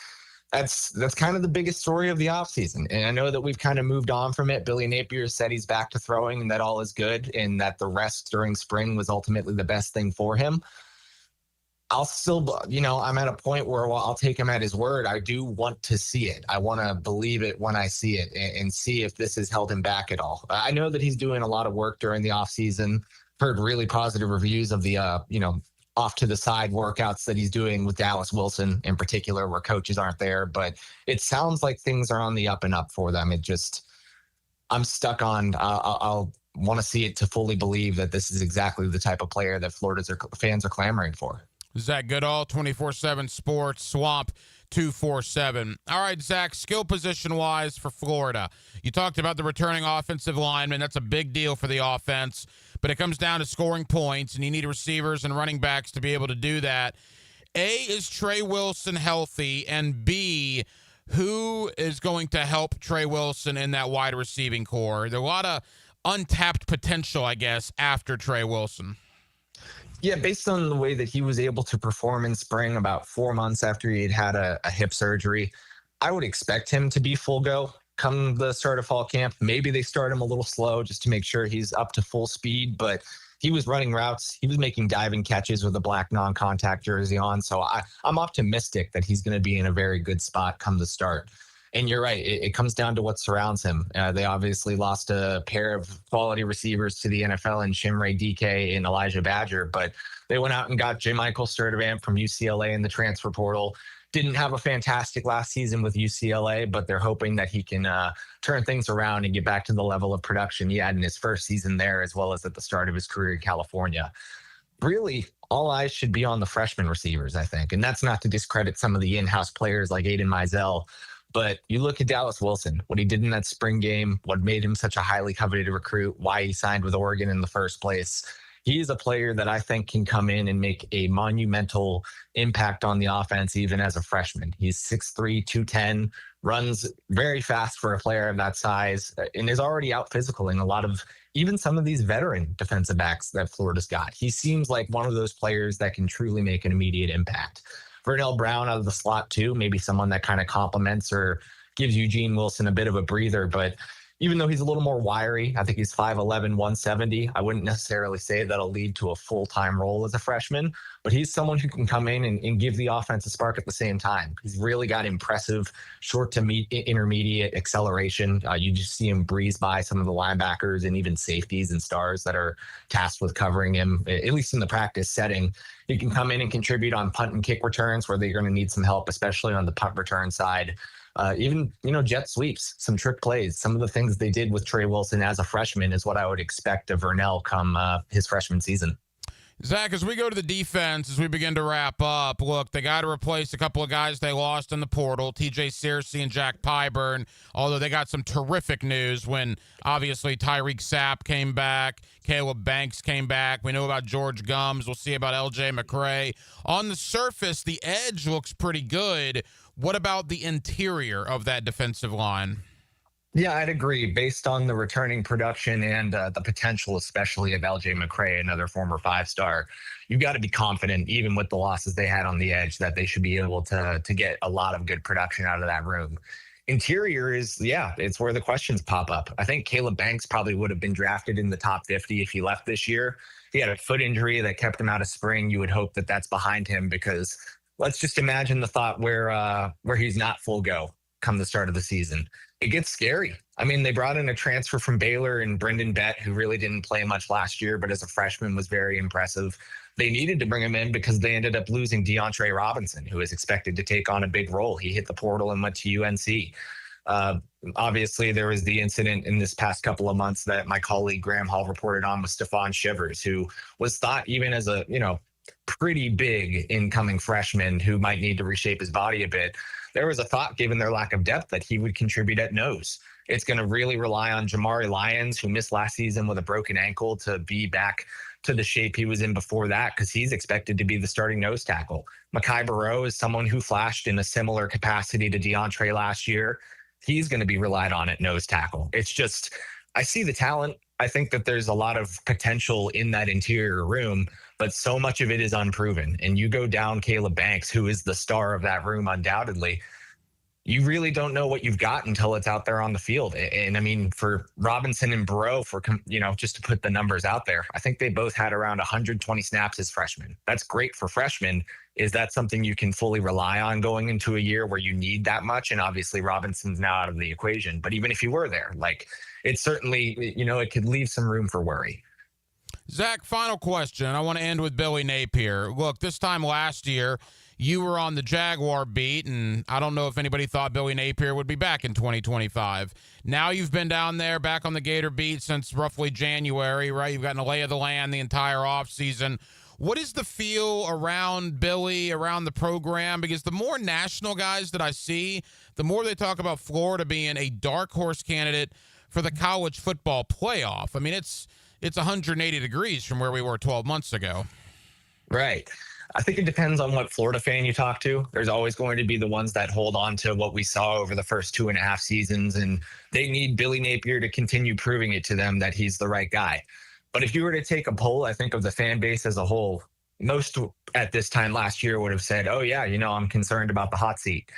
that's kind of the biggest story of the offseason. And I know that we've kind of moved on from it. Billy Napier said he's back to throwing and that all is good, and that the rest during spring was ultimately the best thing for him. I'll still, I'm at a point where I'll take him at his word. I do want to see it. I want to believe it when I see it, and see if this has held him back at all. I know that he's doing a lot of work during the offseason. Heard really positive reviews of the, off to the side workouts that he's doing with Dallas Wilson in particular, where coaches aren't there. But it sounds like things are on the up and up for them. I'm stuck on, I'll want to see it to fully believe that this is exactly the type of player that Florida's fans are clamoring for. Zach Goodall, 24/7 Sports, Swamp 247. All right, Zach, skill position-wise for Florida. You talked about the returning offensive lineman. That's a big deal for the offense, but it comes down to scoring points, and you need receivers and running backs to be able to do that. A, is Trey Wilson healthy? And B, who is going to help Trey Wilson in that wide receiving core? There are a lot of untapped potential, I guess, after Trey Wilson. Yeah, based on the way that he was able to perform in spring, about 4 months after he had a hip surgery, I would expect him to be full go come the start of fall camp. Maybe they start him a little slow just to make sure he's up to full speed, but he was running routes. He was making diving catches with a black non-contact jersey on. So I'm optimistic that he's going to be in a very good spot come the start. And you're right. It comes down to what surrounds him. They obviously lost a pair of quality receivers to the NFL in Chimere Dike and Elijah Badger, but they went out and got J. Michael Sturdivant from UCLA in the transfer portal. Didn't have a fantastic last season with UCLA, but they're hoping that he can turn things around and get back to the level of production he had in his first season there, as well as at the start of his career in California. Really, all eyes should be on the freshman receivers, I think. And that's not to discredit some of the in-house players like Aiden Mizell. But you look at Dallas Wilson, what he did in that spring game, what made him such a highly coveted recruit, why he signed with Oregon in the first place. He is a player that I think can come in and make a monumental impact on the offense, even as a freshman. He's 6'3", 210, runs very fast for a player of that size, and is already out physical in a lot of, even some of these veteran defensive backs that Florida's got. He seems like one of those players that can truly make an immediate impact. Vernell Brown out of the slot too, maybe someone that kind of complements or gives Eugene Wilson a bit of a breather. But even though he's a little more wiry, I think he's 5'11", 170. I wouldn't necessarily say that'll lead to a full-time role as a freshman, but he's someone who can come in and give the offense a spark at the same time. He's really got impressive short to intermediate acceleration. You just see him breeze by some of the linebackers and even safeties and stars that are tasked with covering him, at least in the practice setting. He can come in and contribute on punt and kick returns where they're going to need some help, especially on the punt return side. Even, jet sweeps, some trick plays. Some of the things they did with Trey Wilson as a freshman is what I would expect of Vernell come his freshman season. Zach, as we go to the defense, as we begin to wrap up, look, they got to replace a couple of guys they lost in the portal, TJ Searcy and Jack Pyburn, although they got some terrific news when, obviously, Tyreek Sapp came back, Caleb Banks came back. We know about George Gums. We'll see about LJ McCray. On the surface, the edge looks pretty good. What about the interior of that defensive line? Yeah, I'd agree. Based on the returning production and the potential, especially of LJ McCray, another former 5-star, you've got to be confident, even with the losses they had on the edge, that they should be able to get a lot of good production out of that room. Interior is, it's where the questions pop up. I think Caleb Banks probably would have been drafted in the top 50 if he left this year. He had a foot injury that kept him out of spring. You would hope that that's behind him, because let's just imagine the thought where he's not full go come the start of the season. It gets scary. I mean, they brought in a transfer from Baylor and Brendan Bett, who really didn't play much last year, but as a freshman was very impressive. They needed to bring him in because they ended up losing DeAndre Robinson, who is expected to take on a big role. He hit the portal and went to UNC. Obviously, there was the incident in this past couple of months that my colleague Graham Hall reported on with Stephon Shivers, who was thought even as a, pretty big incoming freshman who might need to reshape his body a bit. There was a thought, given their lack of depth, that he would contribute at nose. It's going to really rely on Jamari Lyons, who missed last season with a broken ankle, to be back to the shape he was in before that, because he's expected to be the starting nose tackle. Mekhi Barrow is someone who flashed in a similar capacity to DeAndre last year. He's going to be relied on at nose tackle. It's just, I see the talent. I think that there's a lot of potential in that interior room, but so much of it is unproven. And you go down Caleb Banks, who is the star of that room undoubtedly, you really don't know what you've got until it's out there on the field. And I mean, for Robinson and Barrow, just to put the numbers out there, I think they both had around 120 snaps as freshmen. That's great for freshmen. Is that something you can fully rely on going into a year where you need that much? And obviously Robinson's now out of the equation, but even if you were there, like, it's certainly, it could leave some room for worry. Zach, final question. I want to end with Billy Napier. Look, this time last year, you were on the Jaguar beat, and I don't know if anybody thought Billy Napier would be back in 2025. Now you've been down there back on the Gator beat since roughly January, right? You've gotten a lay of the land the entire offseason. What is the feel around Billy, around the program? Because the more national guys that I see, the more they talk about Florida being a dark horse candidate for the college football playoff. I mean, it's 180 degrees from where we were 12 months ago. Right. I think it depends on what Florida fan you talk to. There's always going to be the ones that hold on to what we saw over the first 2.5 seasons, and they need Billy Napier to continue proving it to them that he's the right guy. But if you were to take a poll, I think, of the fan base as a whole, most at this time last year would have said, oh, yeah, I'm concerned about the hot seat.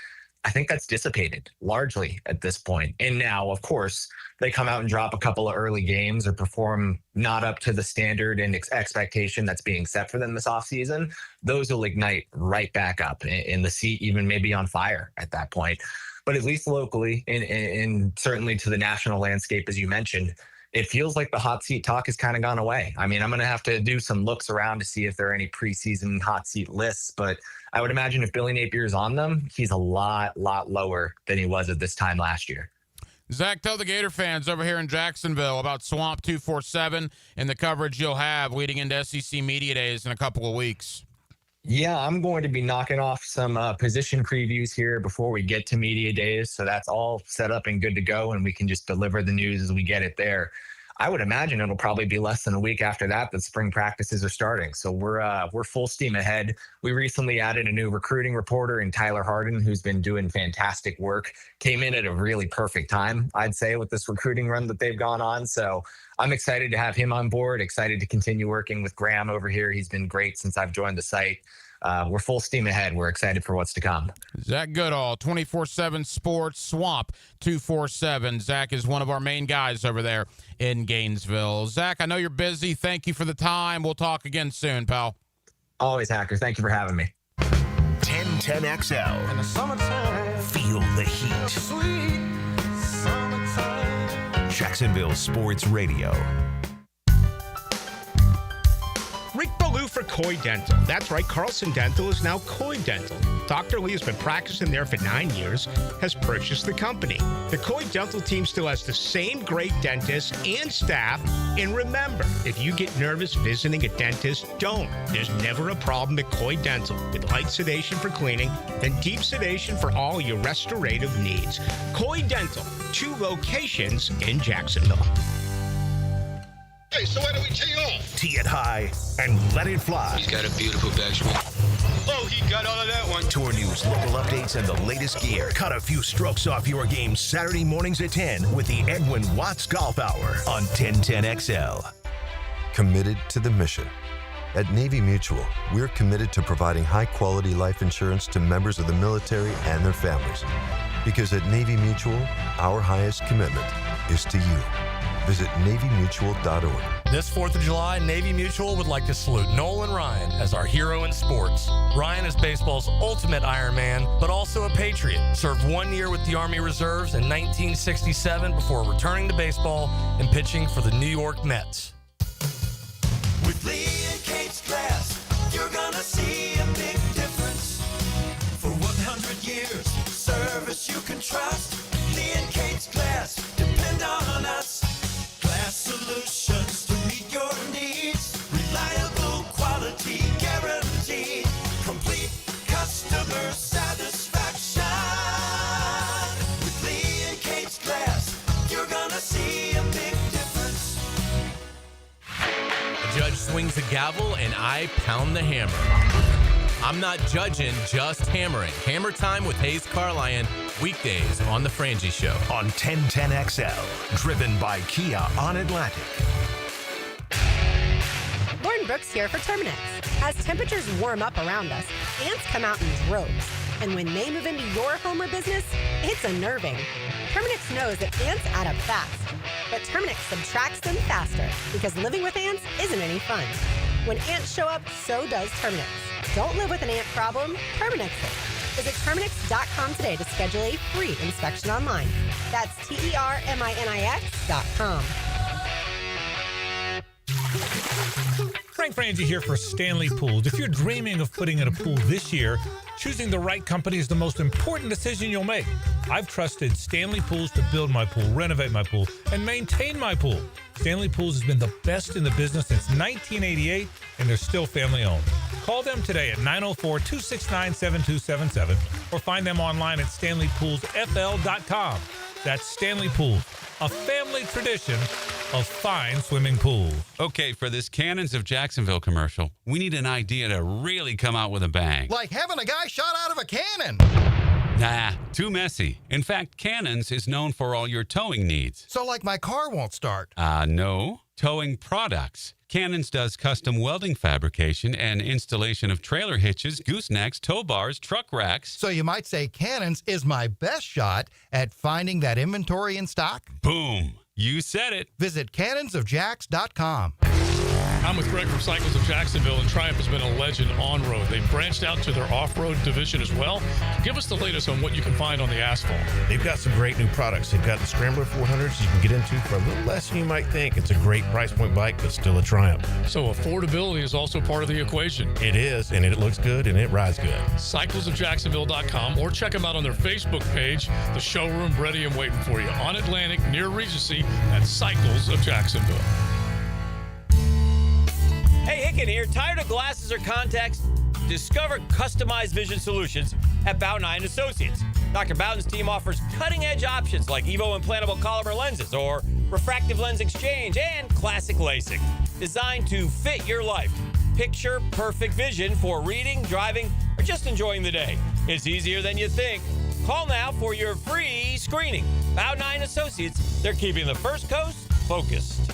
I think that's dissipated largely at this point. And now, of course, they come out and drop a couple of early games or perform not up to the standard and expectation that's being set for them this offseason. Those will ignite right back up in the seat, even maybe on fire at that point. But at least locally and certainly to the national landscape, as you mentioned, it feels like the hot seat talk has kind of gone away. I mean, I'm going to have to do some looks around to see if there are any preseason hot seat lists, but I would imagine if Billy Napier is on them, he's a lot lower than he was at this time last year. Zach, tell the Gator fans over here in Jacksonville about Swamp 247 and the coverage you'll have leading into SEC Media Days in a couple of weeks. Yeah, I'm going to be knocking off some position previews here before we get to Media Days. So that's all set up and good to go, and we can just deliver the news as we get it there. I would imagine it'll probably be less than a week after that spring practices are starting. So we're full steam ahead. We recently added a new recruiting reporter in Tyler Harden, who's been doing fantastic work. Came in at a really perfect time, I'd say, with this recruiting run that they've gone on. So I'm excited to have him on board, excited to continue working with Graham over here. He's been great since I've joined the site. We're full steam ahead. We're excited for what's to come. Zach Goodall, 24/7 Sports, Swamp 247. Zach is one of our main guys over there in Gainesville. Zach, I know you're busy. Thank you for the time. We'll talk again soon, pal. Always, Hacker. Thank you for having me. 1010XL. In the summertime. Feel the heat. Sweet summertime. Jacksonville Sports Radio. Rick Ballou for Coy Dental. That's right, Carlson Dental is now Coy Dental. Dr. Lee has been practicing there for 9 years, has purchased the company. The Coy Dental team still has the same great dentists and staff. And remember, if you get nervous visiting a dentist, don't. There's never a problem at Coy Dental. With light sedation for cleaning, then deep sedation for all your restorative needs. Coy Dental, 2 locations in Jacksonville. Hey, so why don't we tee off? Tee it high and let it fly. He's got a beautiful backswing. Oh, he got all of that one. Tour news, local updates, and the latest gear. Cut a few strokes off your game Saturday mornings at 10 with the Edwin Watts Golf Hour on 1010XL. Committed to the mission. At Navy Mutual, we're committed to providing high-quality life insurance to members of the military and their families. Because at Navy Mutual, our highest commitment is to you. Visit NavyMutual.org. This 4th of July, Navy Mutual would like to salute Nolan Ryan as our hero in sports. Ryan is baseball's ultimate Iron Man, but also a Patriot. Served 1 year with the Army Reserves in 1967 before returning to baseball and pitching for the New York Mets. With Lee and Kate's Glass, you're gonna see a big difference. For 100 years, service you can trust. Lee and Kate's Glass, depend on us. Glass solutions to meet your needs. Reliable quality guaranteed. Complete customer satisfaction. With Lee and Kate's Glass, you're gonna see a big difference. A judge swings the gavel and I pound the hammer. I'm not judging, just hammering. Hammer Time with Hayes Carlyon, weekdays on The Frangie Show. On 1010XL, driven by Kia on Atlantic. Lauren Brooks here for Terminix. As temperatures warm up around us, ants come out in droves. And when they move into your home or business, it's unnerving. Terminix knows that ants add up fast, but Terminix subtracts them faster because living with ants isn't any fun. When ants show up, so does Terminix. Don't live with an ant problem, Terminix it. Visit Terminix.com today to schedule a free inspection online. That's TERMINIX.com. Frank Frangie here for Stanley Pools. If you're dreaming of putting in a pool this year, choosing the right company is the most important decision you'll make. I've trusted Stanley Pools to build my pool, renovate my pool, and maintain my pool. Stanley Pools has been the best in the business since 1988, and they're still family owned. Call them today at 904-269-7277 or find them online at StanleyPoolsFL.com. That's Stanley Pools, a family tradition of fine swimming pools. Okay, for this Cannons of Jacksonville commercial, we need an idea to really come out with a bang. Like having a guy shot out of a cannon. Nah, too messy. In fact, Cannons is known for all your towing needs. So like my car won't start. No. Towing products. Cannons does custom welding fabrication and installation of trailer hitches, goosenecks, tow bars, truck racks. So you might say Cannons is my best shot at finding that inventory in stock? Boom. You said it. Visit cannonsofjacks.com. I'm with Greg from Cycles of Jacksonville, and Triumph has been a legend on-road. They've branched out to their off-road division as well. Give us the latest on what you can find on the asphalt. They've got some great new products. They've got the Scrambler 400s you can get into for a little less than you might think. It's a great price point bike, but still a Triumph. So affordability is also part of the equation. It is, and it looks good, and it rides good. CyclesofJacksonville.com, or check them out on their Facebook page. The showroom ready and waiting for you on Atlantic near Regency at Cycles of Jacksonville. Hey, Hicken here. Tired of glasses or contacts? Discover customized vision solutions at Bowden Eye & Associates. Dr. Bowden's team offers cutting-edge options like Evo implantable Collamer lenses or refractive lens exchange and classic LASIK, designed to fit your life. Picture perfect vision for reading, driving, or just enjoying the day. It's easier than you think. Call now for your free screening. Bowden Eye & Associates, they're keeping the First Coast focused.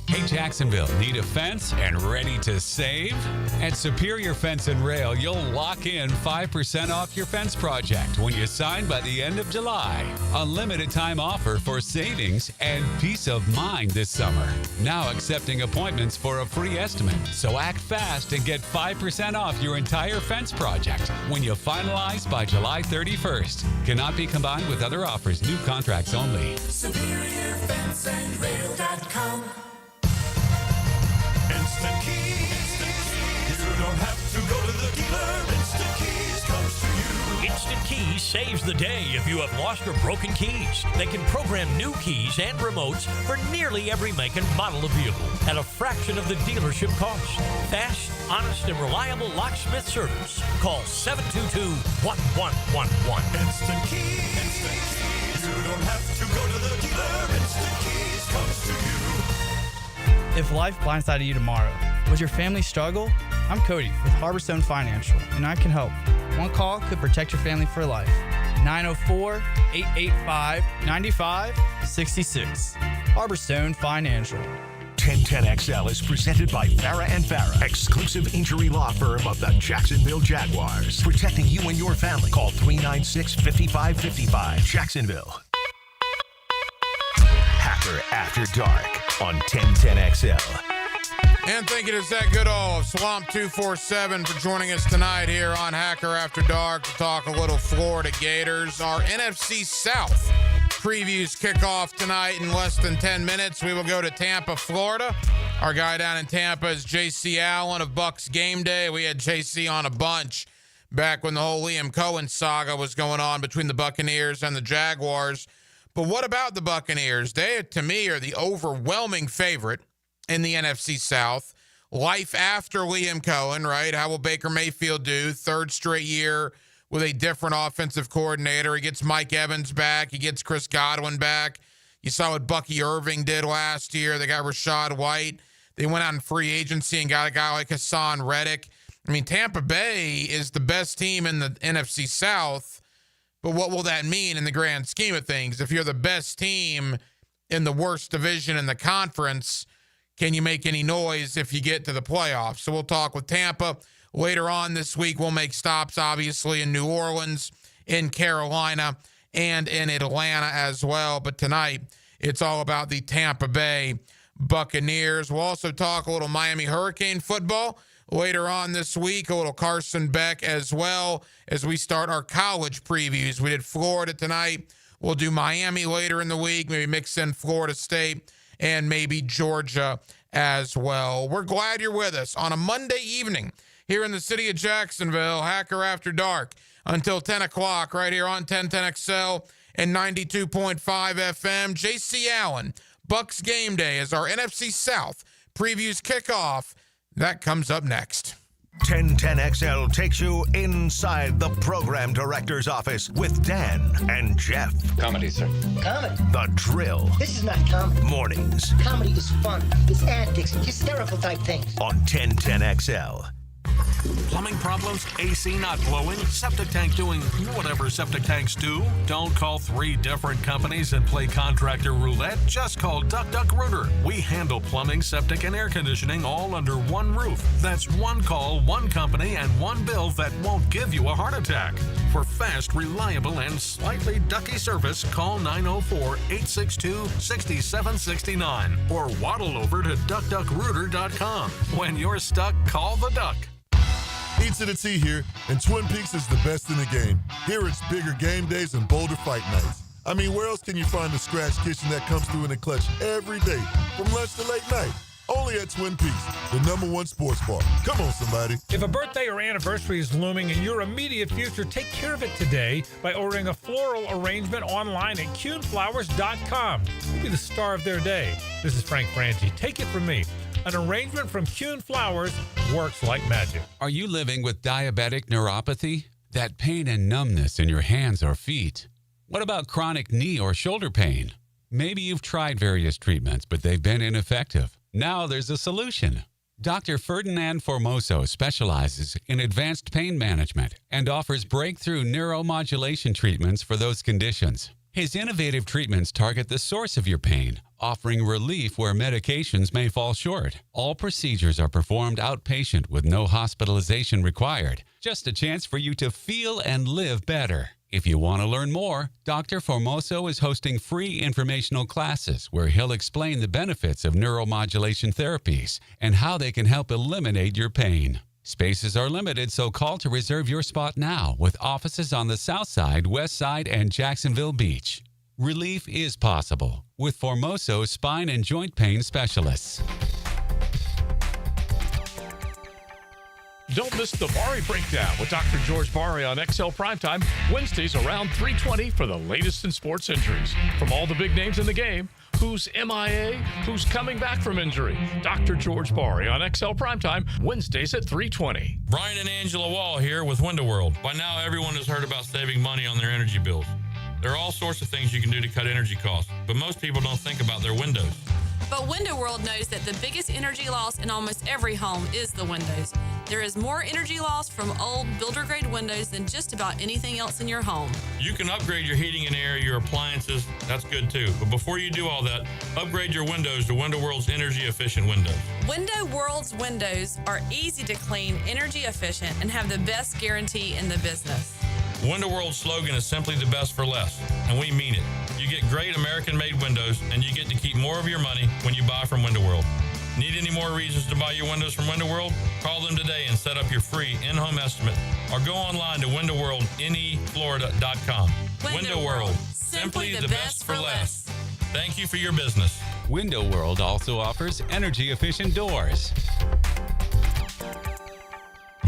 Hey, Jacksonville, need a fence and ready to save? At Superior Fence and Rail, you'll lock in 5% off your fence project when you sign by the end of July. A limited time offer for savings and peace of mind this summer. Now accepting appointments for a free estimate. So act fast and get 5% off your entire fence project when you finalize by July 31st. Cannot be combined with other offers. New contracts only. SuperiorFenceandRail.com. Instant Keys. You don't have to go to the dealer. Instant Keys comes to you. Instant Keys saves the day if you have lost or broken keys. They can program new keys and remotes for nearly every make and model of vehicle at a fraction of the dealership cost. Fast, honest, and reliable locksmith service. Call 722-1111. Instant Keys. Instant Keys. You don't have to go to the dealer. Instant Keys comes to you. If life blindsided you tomorrow, would your family struggle? I'm Cody with Harborstone Financial, and I can help. One call could protect your family for life. 904-885-9566. Harborstone Financial. 1010XL is presented by Farah and Farah, exclusive injury law firm of the Jacksonville Jaguars. Protecting you and your family. Call 396-5555. Jacksonville. Hacker After Dark on 1010XL. And thank you to Zach Goodall of Swamp 247 for joining us tonight here on Hacker After Dark to talk a little Florida Gators. Our NFC South previews kick off tonight in less than 10 minutes. We will go to Tampa, Florida. Our guy down in Tampa is JC Allen of Bucks Game Day. We had JC on a bunch back when the whole Liam Cohen saga was going on between the Buccaneers and the Jaguars. But what about the Buccaneers? They, to me, are the overwhelming favorite in the NFC South. Life after Liam Cohen, right? How will Baker Mayfield do? Third straight year with a different offensive coordinator. He gets Mike Evans back. He gets Chris Godwin back. You saw what Bucky Irving did last year. They got Rashad White. They went out in free agency and got a guy like Hassan Reddick. I mean, Tampa Bay is the best team in the NFC South, but what will that mean in the grand scheme of things? If you're the best team in the worst division in the conference, can you make any noise if you get to the playoffs? So we'll talk with Tampa later on this week. We'll make stops, obviously, in New Orleans, in Carolina, and in Atlanta as well. But tonight, it's all about the Tampa Bay Buccaneers. We'll also talk a little Miami Hurricane football later on this week, a little Carson Beck as well as we start our college previews. We did Florida tonight. We'll do Miami later in the week, maybe mix in Florida State and maybe Georgia as well. We're glad you're with us on a Monday evening here in the city of Jacksonville, Hacker After Dark, until 10 o'clock right here on 1010XL and 92.5 FM. J.C. Allen, Bucks Game Day as our NFC South previews kickoff. That comes up next. 1010XL takes you inside the program director's office with Dan and Jeff. Comedy, sir. Comedy? The Drill. This is not comedy. Mornings Comedy is fun. It's antics, hysterical type things. on 1010XL. Plumbing problems? AC not blowing? Septic tank doing whatever septic tanks do? Don't call 3 different companies and play contractor roulette. Just call Duck Duck Rooter. We handle plumbing, septic, and air conditioning all under one roof. That's one call, one company, and one bill that won't give you a heart attack. For fast, reliable, and slightly ducky service, call 904-862-6769 or waddle over to duckduckrooter.com. When you're stuck, call the Duck. Pizza to Tea here, and Twin Peaks is the best in the game. Here it's bigger game days and bolder fight nights. I mean, where else can you find the scratch kitchen that comes through in the clutch every day, from lunch to late night? Only at Twin Peaks, the #1 sports bar. Come on, somebody. If a birthday or anniversary is looming in your immediate future, take care of it today by ordering a floral arrangement online at CuneFlowers.com. You'll be the star of their day. This is Frank Frangie. Take it from me. An arrangement from Kuhn Flowers works like magic. Are you living with diabetic neuropathy? That pain and numbness in your hands or feet? What about chronic knee or shoulder pain? Maybe you've tried various treatments, but they've been ineffective. Now there's a solution. Dr. Ferdinand Formoso specializes in advanced pain management and offers breakthrough neuromodulation treatments for those conditions. His innovative treatments target the source of your pain, offering relief where medications may fall short. All procedures are performed outpatient with no hospitalization required. Just a chance for you to feel and live better. If you want to learn more, Dr. Formoso is hosting free informational classes where he'll explain the benefits of neuromodulation therapies and how they can help eliminate your pain. Spaces are limited, so call to reserve your spot now with offices on the South Side, West Side, and Jacksonville Beach. Relief is possible with Formoso Spine and Joint Pain Specialists. Don't miss the Bari Breakdown with Dr. George Bari on XL Primetime, Wednesdays around 3:20 for the latest in sports injuries. From all the big names in the game, who's MIA, who's coming back from injury. Dr. George Bari on XL Primetime, Wednesdays at 3:20. Brian and Angela Wall here with Window World. By now, everyone has heard about saving money on their energy bills. There are all sorts of things you can do to cut energy costs, but most people don't think about their windows. But Window World knows that the biggest energy loss in almost every home is the windows. There is more energy loss from old builder-grade windows than just about anything else in your home. You can upgrade your heating and air, your appliances, that's good too. But before you do all that, upgrade your windows to Window World's energy-efficient windows. Window World's windows are easy to clean, energy efficient, and have the best guarantee in the business. Window World's slogan is simply the best for less, and we mean it. You get great American-made windows, and you get to keep more of your money when you buy from Window World. Need any more reasons to buy your windows from Window World? Call them today and set up your free in-home estimate, or go online to windowworldneflorida.com. Window World, simply the best for less. Thank you for your business. Window World also offers energy-efficient doors.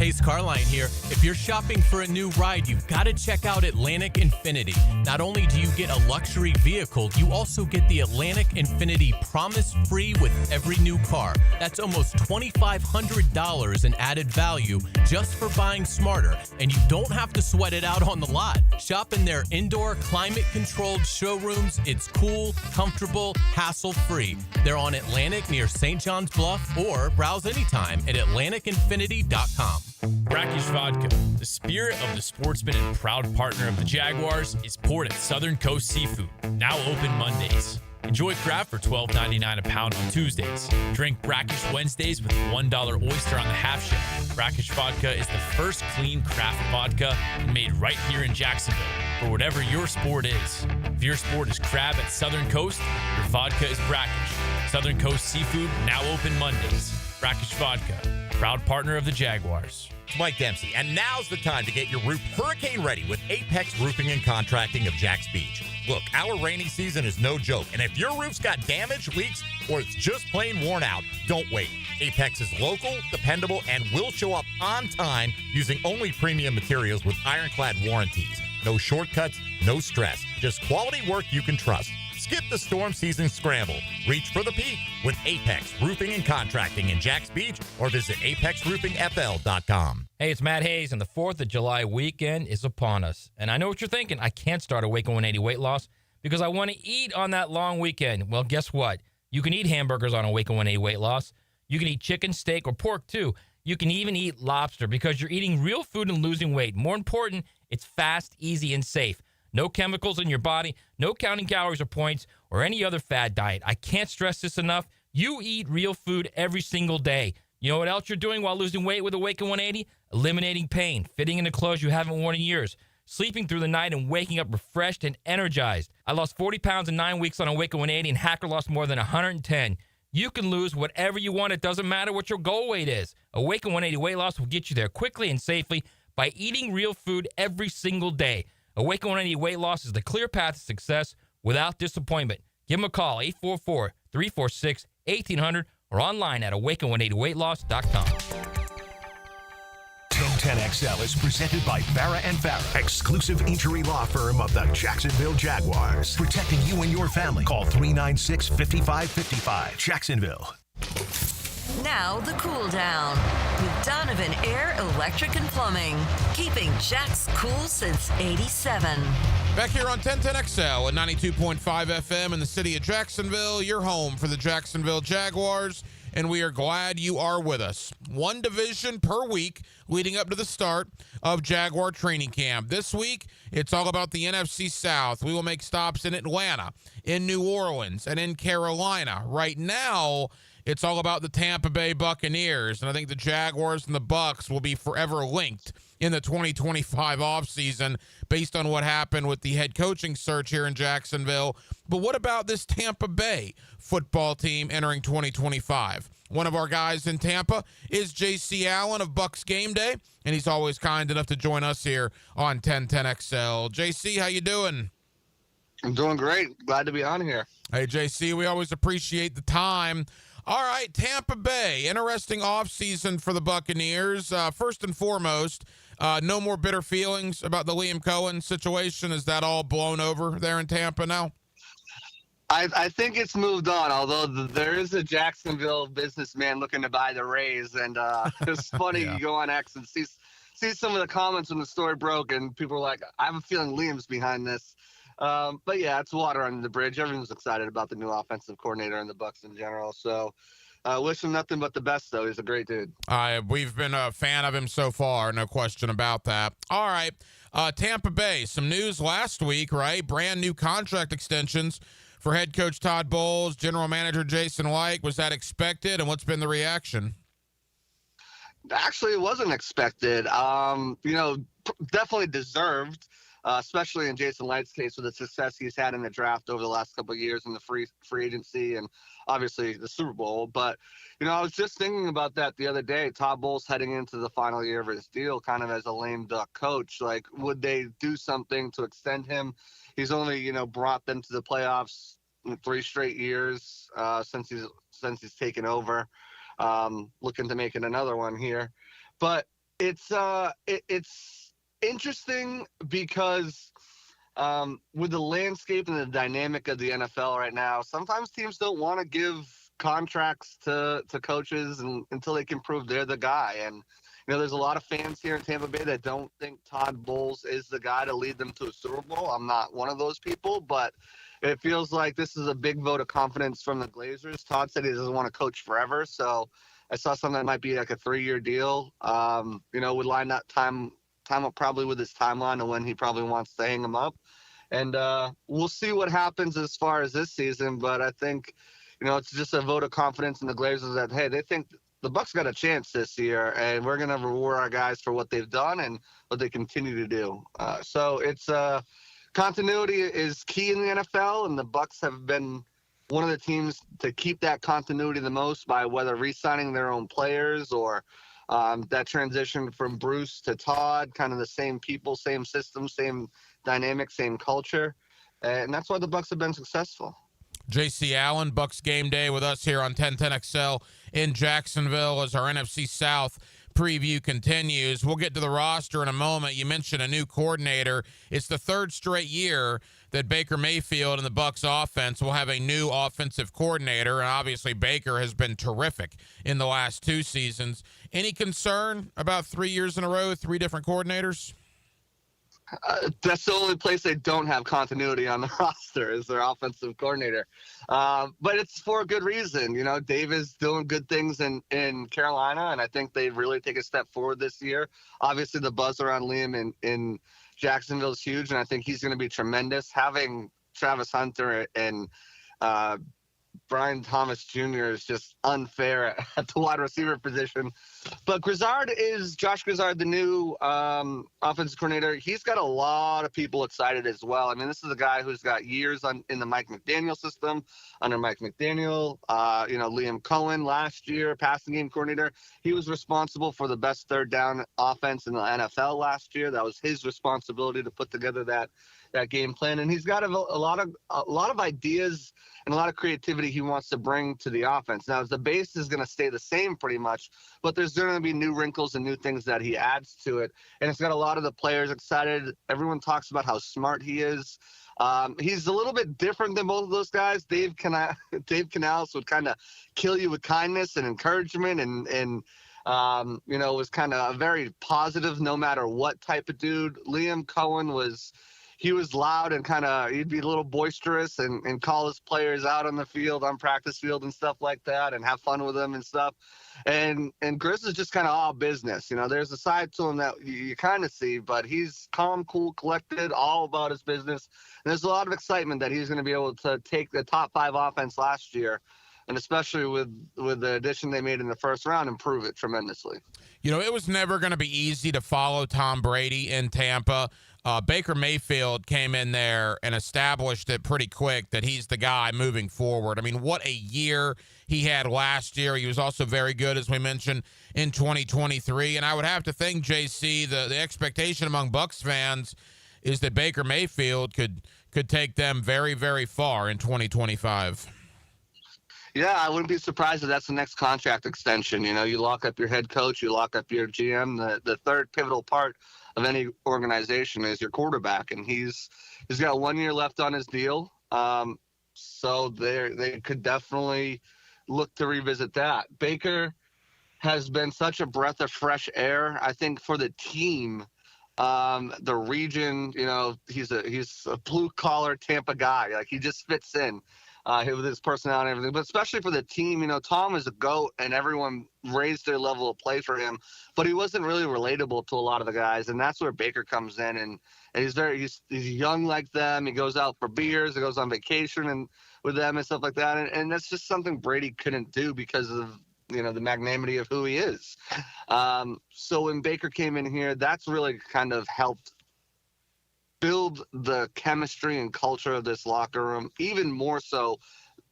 Hayes Carline here. If you're shopping for a new ride, you've got to check out Atlantic Infinity. Not only do you get a luxury vehicle, you also get the Atlantic Infinity Promise Free with every new car. That's almost $2,500 in added value just for buying smarter, and you don't have to sweat it out on the lot. Shop in their indoor climate-controlled showrooms. It's cool, comfortable, hassle-free. They're on Atlantic near St. John's Bluff, or browse anytime at atlanticinfinity.com. Brackish Vodka, the spirit of the sportsman and proud partner of the Jaguars, is poured at Southern Coast Seafood, now open Mondays. Enjoy craft for $12.99 a pound on Tuesdays. Drink Brackish Wednesdays with $1 oyster on the half shell. Brackish Vodka is the first clean craft vodka made right here in Jacksonville for whatever your sport is. If your sport is crab at Southern Coast, your vodka is Brackish. Southern Coast Seafood, now open Mondays. Brackish Vodka, proud partner of the Jaguars. It's Mike Dempsey, and now's the time to get your roof hurricane ready with Apex Roofing and Contracting of Jacks Beach. Look, our rainy season is no joke, and if your roof's got damage, leaks, or it's just plain worn out, don't wait. Apex is local, dependable, and will show up on time using only premium materials with ironclad warranties. No shortcuts, no stress, just quality work you can trust. Skip the storm season scramble. Reach for the peak with Apex Roofing and Contracting in Jacks Beach, or visit apexroofingfl.com. Hey, it's Matt Hayes, and the 4th of July weekend is upon us. And I know what you're thinking. I can't start Awaken 180 weight loss because I want to eat on that long weekend. Well, guess what? You can eat hamburgers on Awaken 180 weight loss. You can eat chicken, steak, or pork, too. You can even eat lobster because you're eating real food and losing weight. More important, it's fast, easy, and safe. No chemicals in your body, no counting calories or points, or any other fad diet. I can't stress this enough. You eat real food every single day. You know what else you're doing while losing weight with Awaken 180? Eliminating pain, fitting into clothes you haven't worn in years, sleeping through the night and waking up refreshed and energized. I lost 40 pounds in 9 weeks on Awaken 180, and Hacker lost more than 110. You can lose whatever you want. It doesn't matter what your goal weight is. Awaken 180 weight loss will get you there quickly and safely by eating real food every single day. Awaken 180 weight loss is the clear path to success without disappointment. Give them a call, 844-346-1800, or online at awaken180weightloss.com. 1010XL is presented by Farah and Farah, exclusive injury law firm of the Jacksonville Jaguars. Protecting you and your family. Call 396-5555. Jacksonville. Now the cool down with Donovan Air, Electric and Plumbing, keeping Jack's cool since '87. Back here on 1010XL at 92.5 FM in the city of Jacksonville, your home for the Jacksonville Jaguars, and we are glad you are with us. One division per week leading up to the start of Jaguar training camp. This week, it's all about the NFC South. We will make stops in Atlanta, in New Orleans, and in Carolina. Right now, it's all about the Tampa Bay Buccaneers, and I think the Jaguars and the Bucs will be forever linked in the 2025 offseason based on what happened with the head coaching search here in Jacksonville. But what about this Tampa Bay football team entering 2025? One of our guys in Tampa is J.C. Allen of Bucs Game Day, and he's always kind enough to join us here on 1010XL. J.C., how you doing? I'm doing great. Glad to be on here. Hey, J.C., we always appreciate the time. All right, Tampa Bay, interesting offseason for the Buccaneers. First and foremost, no more bitter feelings about the Liam Cohen situation. Is that all blown over there in Tampa now? I think it's moved on, although there is a Jacksonville businessman looking to buy the Rays. And it's funny, You go on X and see some of the comments when the story broke, and people were like, I have a feeling Liam's behind this. But yeah, it's water under the bridge. Everyone's excited about the new offensive coordinator and the Bucs in general. So wish him nothing but the best, though. He's a great dude. We've been a fan of him so far, no question about that. All right, Tampa Bay, some news last week, right? Brand new contract extensions for head coach Todd Bowles, general manager Jason Licht. Was that expected, and what's been the reaction? Actually, it wasn't expected. Definitely deserved. Especially in Jason Licht's case with the success he's had in the draft over the last couple of years in the free agency and obviously the Super Bowl. But, I was just thinking about that the other day. Todd Bowles heading into the final year of his deal kind of as a lame duck coach. Like, would they do something to extend him? He's only, brought them to the playoffs in 3 straight years since he's taken over, looking to make it another one here. But It's interesting because with the landscape and the dynamic of the NFL right now, sometimes teams don't want to give contracts to coaches until they can prove they're the guy. And there's a lot of fans here in Tampa Bay that don't think Todd Bowles is the guy to lead them to a Super Bowl. I'm not one of those people, but it feels like this is a big vote of confidence from the Glazers. Todd said he doesn't want to coach forever, so I saw something that might be like a 3-year deal. Would line that time up probably with his timeline and when he probably wants to hang him up. And we'll see what happens as far as this season, but I think, it's just a vote of confidence in the Glazers that, hey, they think the Bucs got a chance this year, and we're going to reward our guys for what they've done and what they continue to do. So it's continuity is key in the NFL, and the Bucs have been one of the teams to keep that continuity the most by whether re-signing their own players or that transition from Bruce to Todd, kind of the same people, same system, same dynamic, same culture. And that's why the Bucs have been successful. JC Allen, Bucs Game Day with us here on 1010XL in Jacksonville as our NFC South preview continues. We'll get to the roster in a moment. You mentioned a new coordinator. It's the third straight year that Baker Mayfield and the Bucs offense will have a new offensive coordinator, and obviously Baker has been terrific in the last 2 seasons. Any concern about 3 years in a row, 3 different coordinators? That's the only place they don't have continuity on the roster is their offensive coordinator. But it's for a good reason. Dave is doing good things in Carolina, and I think they really take a step forward this year. Obviously, the buzz around Liam in Jacksonville is huge, and I think he's going to be tremendous. Having Travis Hunter and Brian Thomas Jr. is just unfair at the wide receiver position. But Josh Grizzard, the new offensive coordinator, he's got a lot of people excited as well. I mean, this is a guy who's got years in the Mike McDaniel system, under Mike McDaniel. Liam Cohen last year, passing game coordinator. He was responsible for the best third down offense in the NFL last year. That was his responsibility to put together that game plan, and he's got a lot of ideas and a lot of creativity he wants to bring to the offense. Now, the base is going to stay the same pretty much, but there's going to be new wrinkles and new things that he adds to it, and it's got a lot of the players excited. Everyone talks about how smart he is. He's a little bit different than both of those guys. Dave Canales would kind of kill you with kindness and encouragement, and was kind of a very positive no matter what type of dude. Liam Cohen was loud and he'd be a little boisterous and call his players out on the field, on practice field and stuff like that, and have fun with them and stuff. And Grizz is just kind of all business. There's a side to him that you kind of see, but he's calm, cool, collected, all about his business. And there's a lot of excitement that he's going to be able to take the top 5 offense last year, and especially with the addition they made in the first round, improve it tremendously. It was never going to be easy to follow Tom Brady in Tampa. Baker Mayfield came in there and established it pretty quick that he's the guy moving forward. I mean, what a year he had last year. He was also very good, as we mentioned, in 2023. And I would have to think, JC, the expectation among Bucs fans is that Baker Mayfield could take them very, very far in 2025. Yeah, I wouldn't be surprised if that's the next contract extension. You lock up your head coach, you lock up your GM. The third pivotal part of any organization is your quarterback, and he's got 1 year left on his deal. So they could definitely look to revisit that. Baker has been such a breath of fresh air, I think, for the team. The region, he's a blue collar Tampa guy. Like, he just fits in. With his personality and everything, but especially for the team, Tom is a GOAT and everyone raised their level of play for him, but he wasn't really relatable to a lot of the guys, and that's where Baker comes in, and he's young like them. He goes out for beers, he goes on vacation and with them and stuff like that, and that's just something Brady couldn't do because of the magnanimity of who he is. So when Baker came in here, that's really kind of helped build the chemistry and culture of this locker room even more so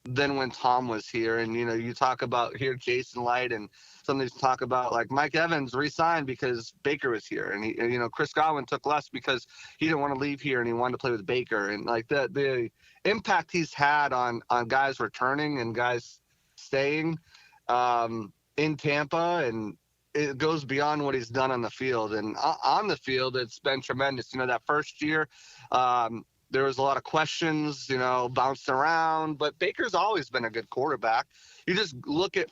than when Tom was here. And, you talk about here Jason Light and some of these talk about like Mike Evans re-signed because Baker was here. And, Chris Godwin took less because he didn't want to leave here and he wanted to play with Baker. And like the impact he's had on guys returning and guys staying in Tampa and it goes beyond what he's done on the field. And on the field, it's been tremendous. You know, that first year, there was a lot of questions, you know, bouncing around, but Baker's always been a good quarterback. You just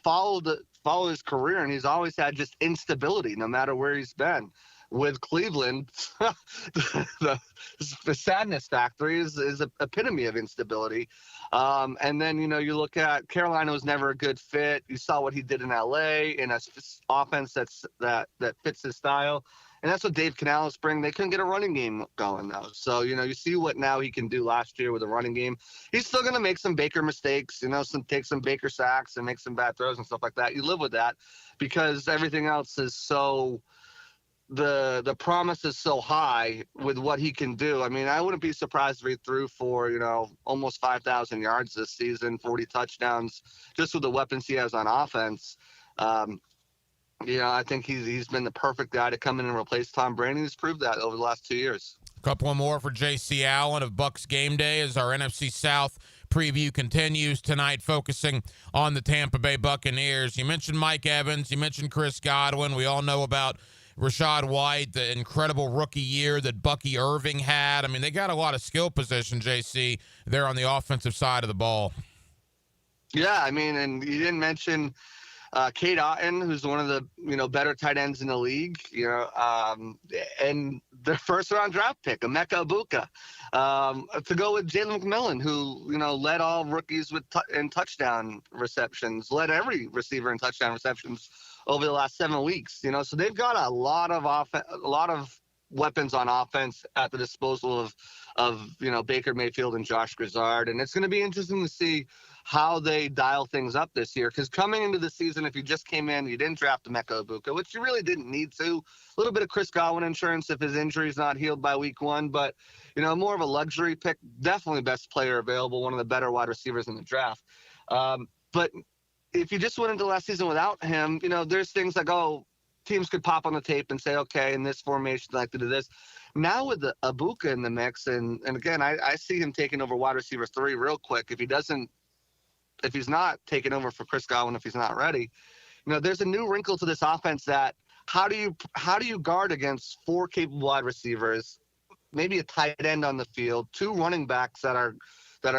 follow his career, and he's always had just instability no matter where he's been. With Cleveland, the sadness factory is an epitome of instability. And then, you know, you look at Carolina was never a good fit. You saw what he did in LA in a offense that fits his style. And that's what Dave Canales bring. They couldn't get a running game going, though. So, you know, you see what now he can do last year with a running game. He's still going to make some Baker mistakes, you know, take some Baker sacks and make some bad throws and stuff like that. You live with that because everything else is so – the promise is so high with what he can do. I mean, I wouldn't be surprised if he threw for, you know, almost 5,000 yards this season, 40 touchdowns, just with the weapons he has on offense. You know, I think he's been the perfect guy to come in and replace Tom Brady. He's proved that over the last 2 years. A couple more for J.C. Allen of Bucks Game Day as our NFC South preview continues tonight, focusing on the Tampa Bay Buccaneers. You mentioned Mike Evans. You mentioned Chris Godwin. We all know about Rachaad White, the incredible rookie year that Bucky Irving had. I mean, they got a lot of skill position, JC, there on the offensive side of the ball. Yeah, I mean, and you didn't mention Cade Otton, who's one of the, you know, better tight ends in the league, you know, and their first-round draft pick, Emeka Egbuka, to go with Jalen McMillan, who, you know, led all rookies in touchdown receptions, led every receiver in touchdown receptions over the last 7 weeks, you know, so they've got a lot of weapons on offense at the disposal of you know, Baker Mayfield and Josh Grizzard, and it's going to be interesting to see how they dial things up this year. Because coming into the season, if you just came in, you didn't draft Emeka Egbuka, which you really didn't need to. A little bit of Chris Godwin insurance if his injury is not healed by week 1, but you know, more of a luxury pick. Definitely best player available, one of the better wide receivers in the draft. But if you just went into last season without him, you know, there's things like, oh, teams could pop on the tape and say, okay, in this formation, I like to do this. Now with the Egbuka in the mix, and again, I see him taking over wide receiver 3 real quick. If he's not taking over for Chris Godwin, if he's not ready, you know, there's a new wrinkle to this offense that how do you guard against 4 capable wide receivers, maybe a tight end on the field, 2 running backs that are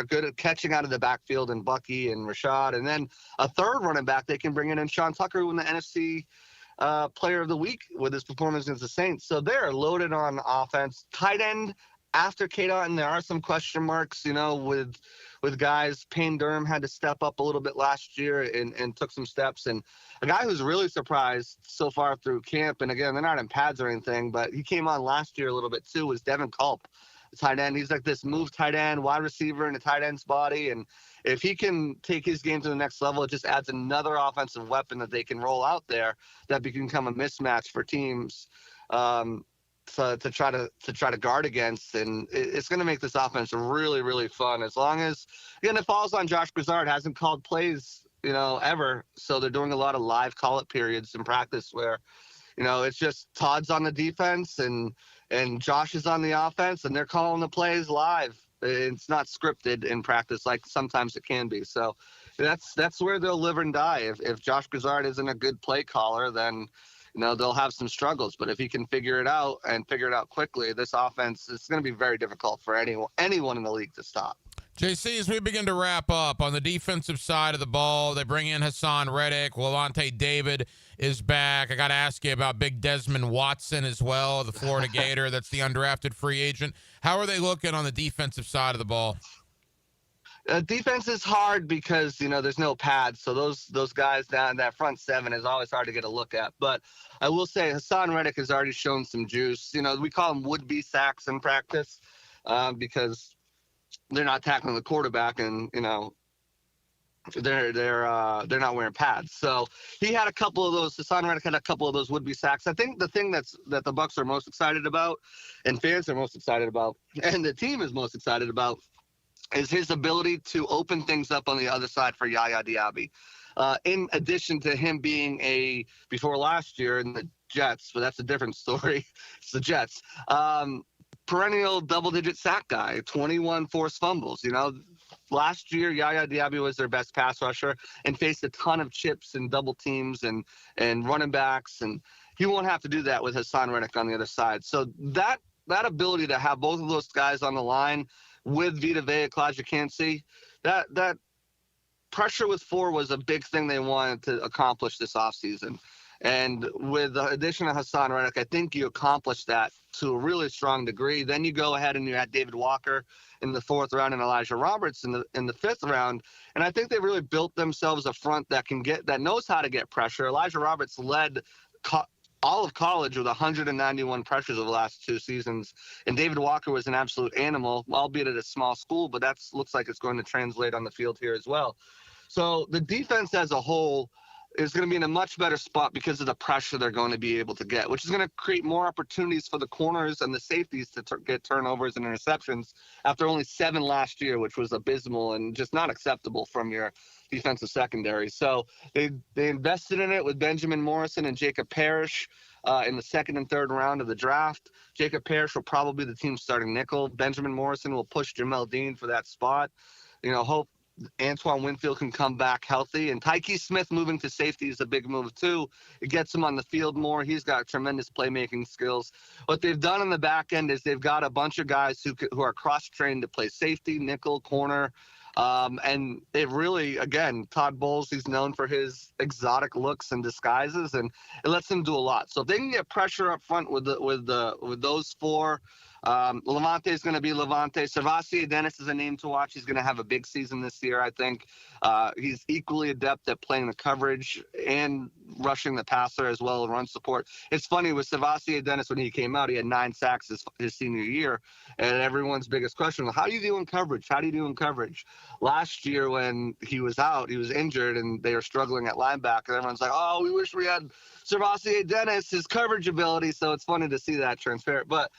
good at catching out of the backfield, and Bucky and Rashad, and then a 3rd running back they can bring in, and Sean Tucker, who won the NFC Player of the Week with his performance against the Saints. So they're loaded on offense. Tight end after Cade Otton, there are some question marks, you know, with guys. Payne Durham had to step up a little bit last year and took some steps. And a guy who's really surprised so far through camp, and again, they're not in pads or anything, but he came on last year a little bit too, was Devin Culp, tight end. He's like this move tight end, wide receiver in a tight end's body. And if he can take his game to the next level, it just adds another offensive weapon that they can roll out there that can become a mismatch for teams to try to guard against. And it's going to make this offense really, really fun. As long as, again, it falls on Josh Grizzard, hasn't called plays, you know, ever. So they're doing a lot of live call-up periods in practice where, you know, it's just Todd's on the defense and Josh is on the offense, and they're calling the plays live. It's not scripted in practice like sometimes it can be. So that's where they'll live and die. If Josh Grizzard isn't a good play caller, then, you know, they'll have some struggles. But if he can figure it out and figure it out quickly, this offense is going to be very difficult for anyone in the league to stop. JC, as we begin to wrap up on the defensive side of the ball, they bring in Hassan Reddick. Lavonte David is back. I got to ask you about big Desmond Watson as well, the Florida Gator. That's the undrafted free agent. How are they looking on the defensive side of the ball? Defense is hard because, you know, there's no pads. So those guys down that front 7 is always hard to get a look at. But I will say Hassan Reddick has already shown some juice. You know, we call them would-be sacks in practice because they're not tackling the quarterback, and, you know, they're not wearing pads. So he had a couple of those. Hassan Reddick had a couple of those would-be sacks. I think the thing that the Bucs are most excited about, and fans are most excited about, and the team is most excited about, is his ability to open things up on the other side for Yaya Diaby. In addition to him being before last year in the Jets, but that's a different story. It's the Jets. perennial double-digit sack guy, 21 forced fumbles. Last year, Yaya Diaby was their best pass rusher and faced a ton of chips and double teams and running backs, and he won't have to do that with Hassan Reddick on the other side. So that ability to have both of those guys on the line with Vita Vea, Kalijah Kancey, that pressure with 4 was a big thing they wanted to accomplish this offseason. And with the addition of Hassan Reddick, I think you accomplished that to a really strong degree. Then you go ahead and you had David Walker in the 4th round and Elijah Roberts in the 5th round. And I think they really built themselves a front that knows how to get pressure. Elijah Roberts led all of college with 191 pressures over the last 2 seasons. And David Walker was an absolute animal, albeit at a small school, but that looks like it's going to translate on the field here as well. So the defense as a whole is going to be in a much better spot because of the pressure they're going to be able to get, which is going to create more opportunities for the corners and the safeties to get turnovers and interceptions after only 7 last year, which was abysmal and just not acceptable from your defensive secondary. So they invested in it with Benjamin Morrison and Jacob Parrish in the 2nd and 3rd round of the draft. Jacob Parrish will probably be the team's starting nickel. Benjamin Morrison will push Jamel Dean for that spot. Hope Antoine Winfield can come back healthy, and Tyke Smith moving to safety is a big move too. It gets him on the field more. He's got tremendous playmaking skills. What they've done on the back end is they've got a bunch of guys who are cross-trained to play safety, nickel, corner, and it really, again, Todd Bowles, he's known for his exotic looks and disguises, and it lets him do a lot. So if they can get pressure up front with those 4. Levante is going to be Levante. Servassier Dennis is a name to watch. He's going to have a big season this year, I think. He's equally adept at playing the coverage and rushing the passer as well as run support. It's funny, with Servassier Dennis, when he came out, he had 9 sacks his senior year. And everyone's biggest question was, how do you do in coverage? How do you do in coverage? Last year when he was out, he was injured, and they were struggling at linebacker. Everyone's like, oh, we wish we had Servassier Dennis, his coverage ability. So it's funny to see that transfer. But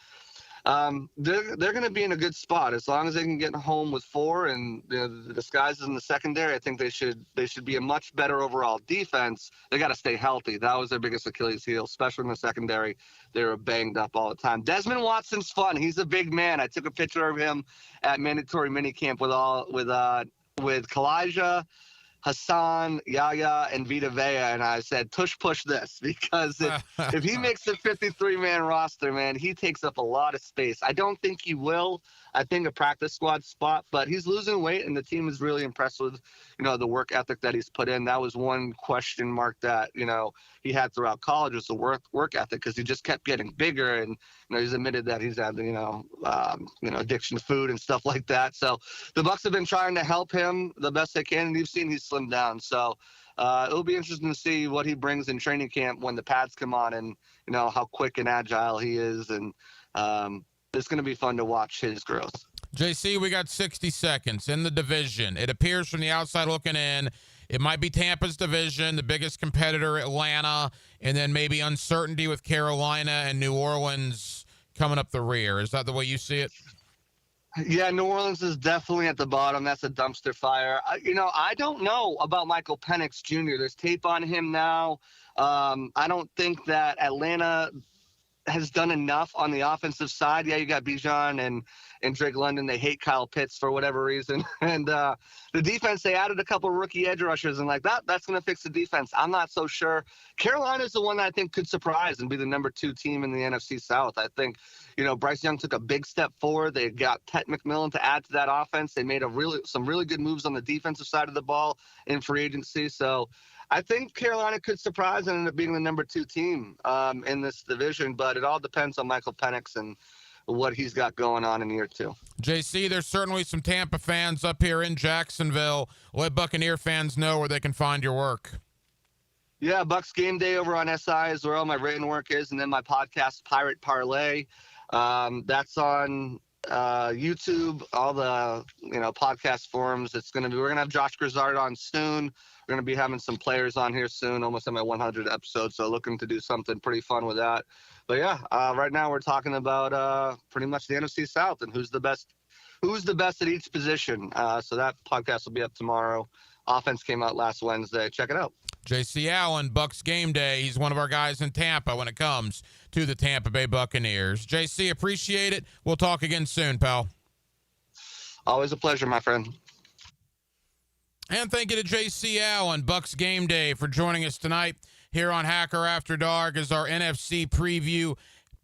they're going to be in a good spot as long as they can get home with 4 and the disguises in the secondary. I think they should be a much better overall defense. They got to stay healthy. That was their biggest Achilles heel, especially in the secondary. They were banged up all the time. Desmond Watson's fun. He's a big man. I took a picture of him at mandatory minicamp with Kalijah, Hassan, Yaya, and Vita Vea, and I said, push this, because if he makes the 53-man roster, man, he takes up a lot of space. I don't think he will. I think a practice squad spot, but he's losing weight, and the team is really impressed with, the work ethic that he's put in. That was one question mark that, he had throughout college, was the work ethic, because he just kept getting bigger, and, he's admitted that he's had, addiction to food and stuff like that. So the Bucs have been trying to help him the best they can, and you've seen he's slimmed down. So it'll be interesting to see what he brings in training camp when the pads come on, and, how quick and agile he is. And it's going to be fun to watch his growth. JC, we got 60 seconds in the division. It appears from the outside looking in, it might be Tampa's division, the biggest competitor, Atlanta, and then maybe uncertainty with Carolina and New Orleans coming up the rear. Is that the way you see it? Yeah, New Orleans is definitely at the bottom. That's a dumpster fire. I don't know about Michael Penix Jr. There's tape on him now. I don't think that Atlanta has done enough on the offensive side. Yeah, you got Bijan and Drake London. They hate Kyle Pitts for whatever reason. And the defense, they added a couple rookie edge rushers, and that's going to fix the defense. I'm not so sure. Carolina's the one that I think could surprise and be the number 2 team in the NFC South. I think, Bryce Young took a big step forward. They got Ted McMillan to add to that offense. They made some really good moves on the defensive side of the ball in free agency. So I think Carolina could surprise and end up being the number 2 team in this division, but it all depends on Michael Penix and what he's got going on in year 2. JC, there's certainly some Tampa fans up here in Jacksonville. Let Buccaneer fans know where they can find your work. Yeah, Bucs Game Day over on SI is where all my written work is, and then my podcast, Pirate Parlay. That's on YouTube, all the podcast forums. We're gonna have Josh Grizzard on soon. We're gonna be having some players on here soon, almost at my 100th episode. So looking to do something pretty fun with that. But yeah, right now we're talking about pretty much the NFC South and who's the best at each position. So that podcast will be up tomorrow. Offense came out last Wednesday. Check it out. J.C. Allen, Bucks Game Day. He's one of our guys in Tampa when it comes to the Tampa Bay Buccaneers. J.C., appreciate it. We'll talk again soon, pal. Always a pleasure, my friend. And thank you to J.C. Allen, Bucks Game Day, for joining us tonight here on Hacker After Dark as our NFC preview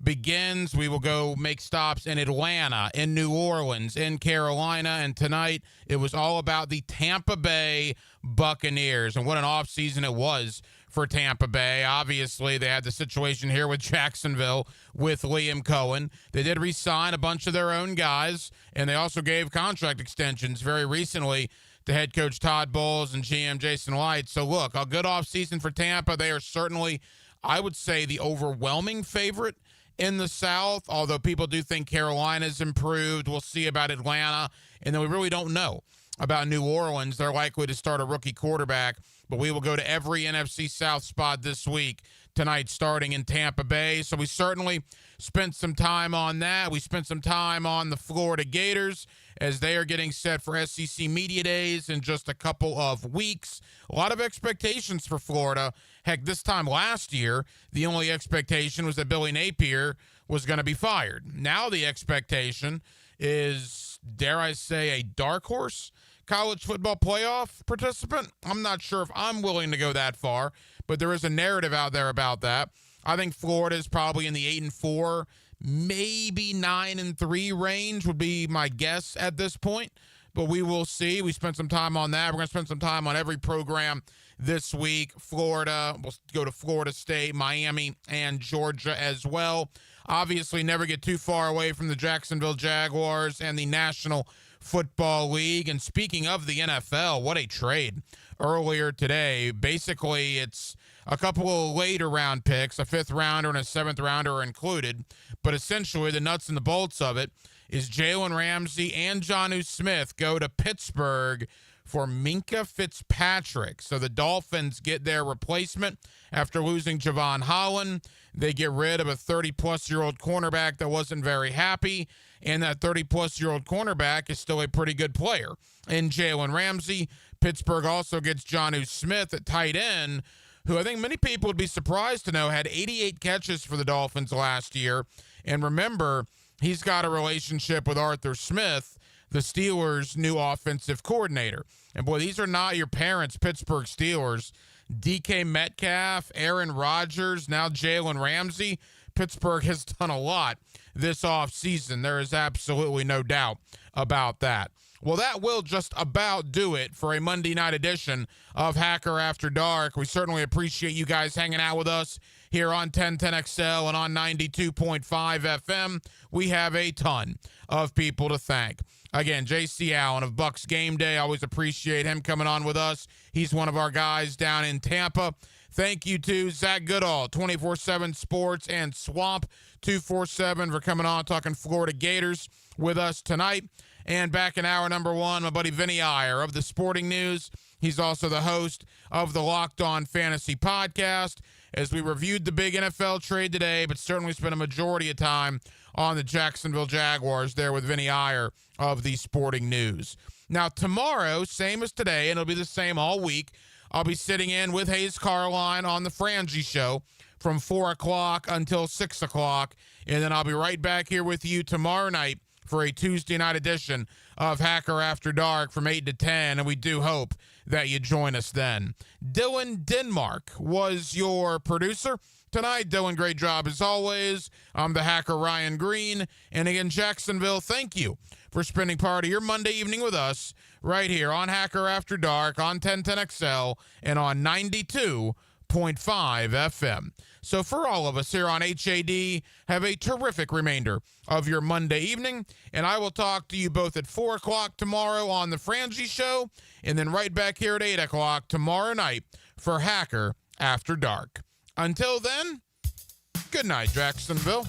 begins. We will go make stops in Atlanta, in New Orleans, in Carolina, and tonight it was all about the Tampa Bay Buccaneers, and what an offseason it was for Tampa Bay. Obviously, they had the situation here with Jacksonville with Liam Cohen. They did re-sign a bunch of their own guys, and they also gave contract extensions very recently to head coach Todd Bowles and GM Jason Light. So, look, a good offseason for Tampa. They are certainly, I would say, the overwhelming favorite in the South, although people do think Carolina's improved. We'll see about Atlanta, and then we really don't know about New Orleans. They're likely to start a rookie quarterback, but we will go to every NFC South spot this week, tonight starting in Tampa Bay. So we certainly spent some time on that. We spent some time on the Florida Gators as they are getting set for SEC Media Days in just a couple of weeks. A lot of expectations for Florida. Heck, this time last year, the only expectation was that Billy Napier was going to be fired. Now the expectation is, dare I say, a dark horse college football playoff participant. I'm not sure if I'm willing to go that far, but there is a narrative out there about that. I think Florida is probably in the 8-4, maybe 9-3 range would be my guess at this point, but we will see. We spent some time on that. We're going to spend some time on every program this week. Florida, we'll go to Florida State, Miami, and Georgia as well. Obviously, never get too far away from the Jacksonville Jaguars and the National Football League. And speaking of the NFL, what a trade earlier today. Basically, it's a couple of later round picks, a 5th rounder and a 7th rounder are included. But essentially, the nuts and the bolts of it is Jalen Ramsey and Jonnu Smith go to Pittsburgh for Minkah Fitzpatrick. So the Dolphins get their replacement after losing Javon Holland. They get rid of a 30-plus-year-old cornerback that wasn't very happy, and that 30-plus-year-old cornerback is still a pretty good player in Jalen Ramsey. Pittsburgh also gets Jonnu Smith at tight end, who I think many people would be surprised to know had 88 catches for the Dolphins last year. And remember, he's got a relationship with Arthur Smith, the Steelers' new offensive coordinator. And boy, these are not your parents' Pittsburgh Steelers. DK Metcalf, Aaron Rodgers, now Jalen Ramsey. Pittsburgh has done a lot this offseason. There is absolutely no doubt about that. Well, that will just about do it for a Monday night edition of Hacker After Dark. We certainly appreciate you guys hanging out with us here on 1010XL and on 92.5 FM. We have a ton of people to thank. Again, J.C. Allen of Bucks Game Day. Always appreciate him coming on with us. He's one of our guys down in Tampa. Thank you to Zach Goodall, 24/7 Sports, and Swamp 247 for coming on talking Florida Gators with us tonight. And back in hour number 1, my buddy Vinny Iyer of the Sporting News. He's also the host of the Locked On Fantasy Podcast, as we reviewed the big NFL trade today, but certainly spent a majority of time on the Jacksonville Jaguars there with Vinny Iyer of the Sporting News. Now, tomorrow, same as today, and it'll be the same all week, I'll be sitting in with Hayes Carline on the Frangie Show from 4 o'clock until 6 o'clock, and then I'll be right back here with you tomorrow night for a Tuesday night edition of Hacker After Dark from 8 to 10, and we do hope that you join us then. Dylan Denmark was your producer tonight. Dylan, great job as always. I'm the Hacker Ryan Green, and again, Jacksonville, thank you for spending part of your Monday evening with us right here on Hacker After Dark on 1010XL and on 92.5 FM. So for all of us here on HAD, have a terrific remainder of your Monday evening, and I will talk to you both at 4 o'clock tomorrow on the Frangie Show, and then right back here at 8 o'clock tomorrow night for Hacker After Dark. Until then, good night, Jacksonville.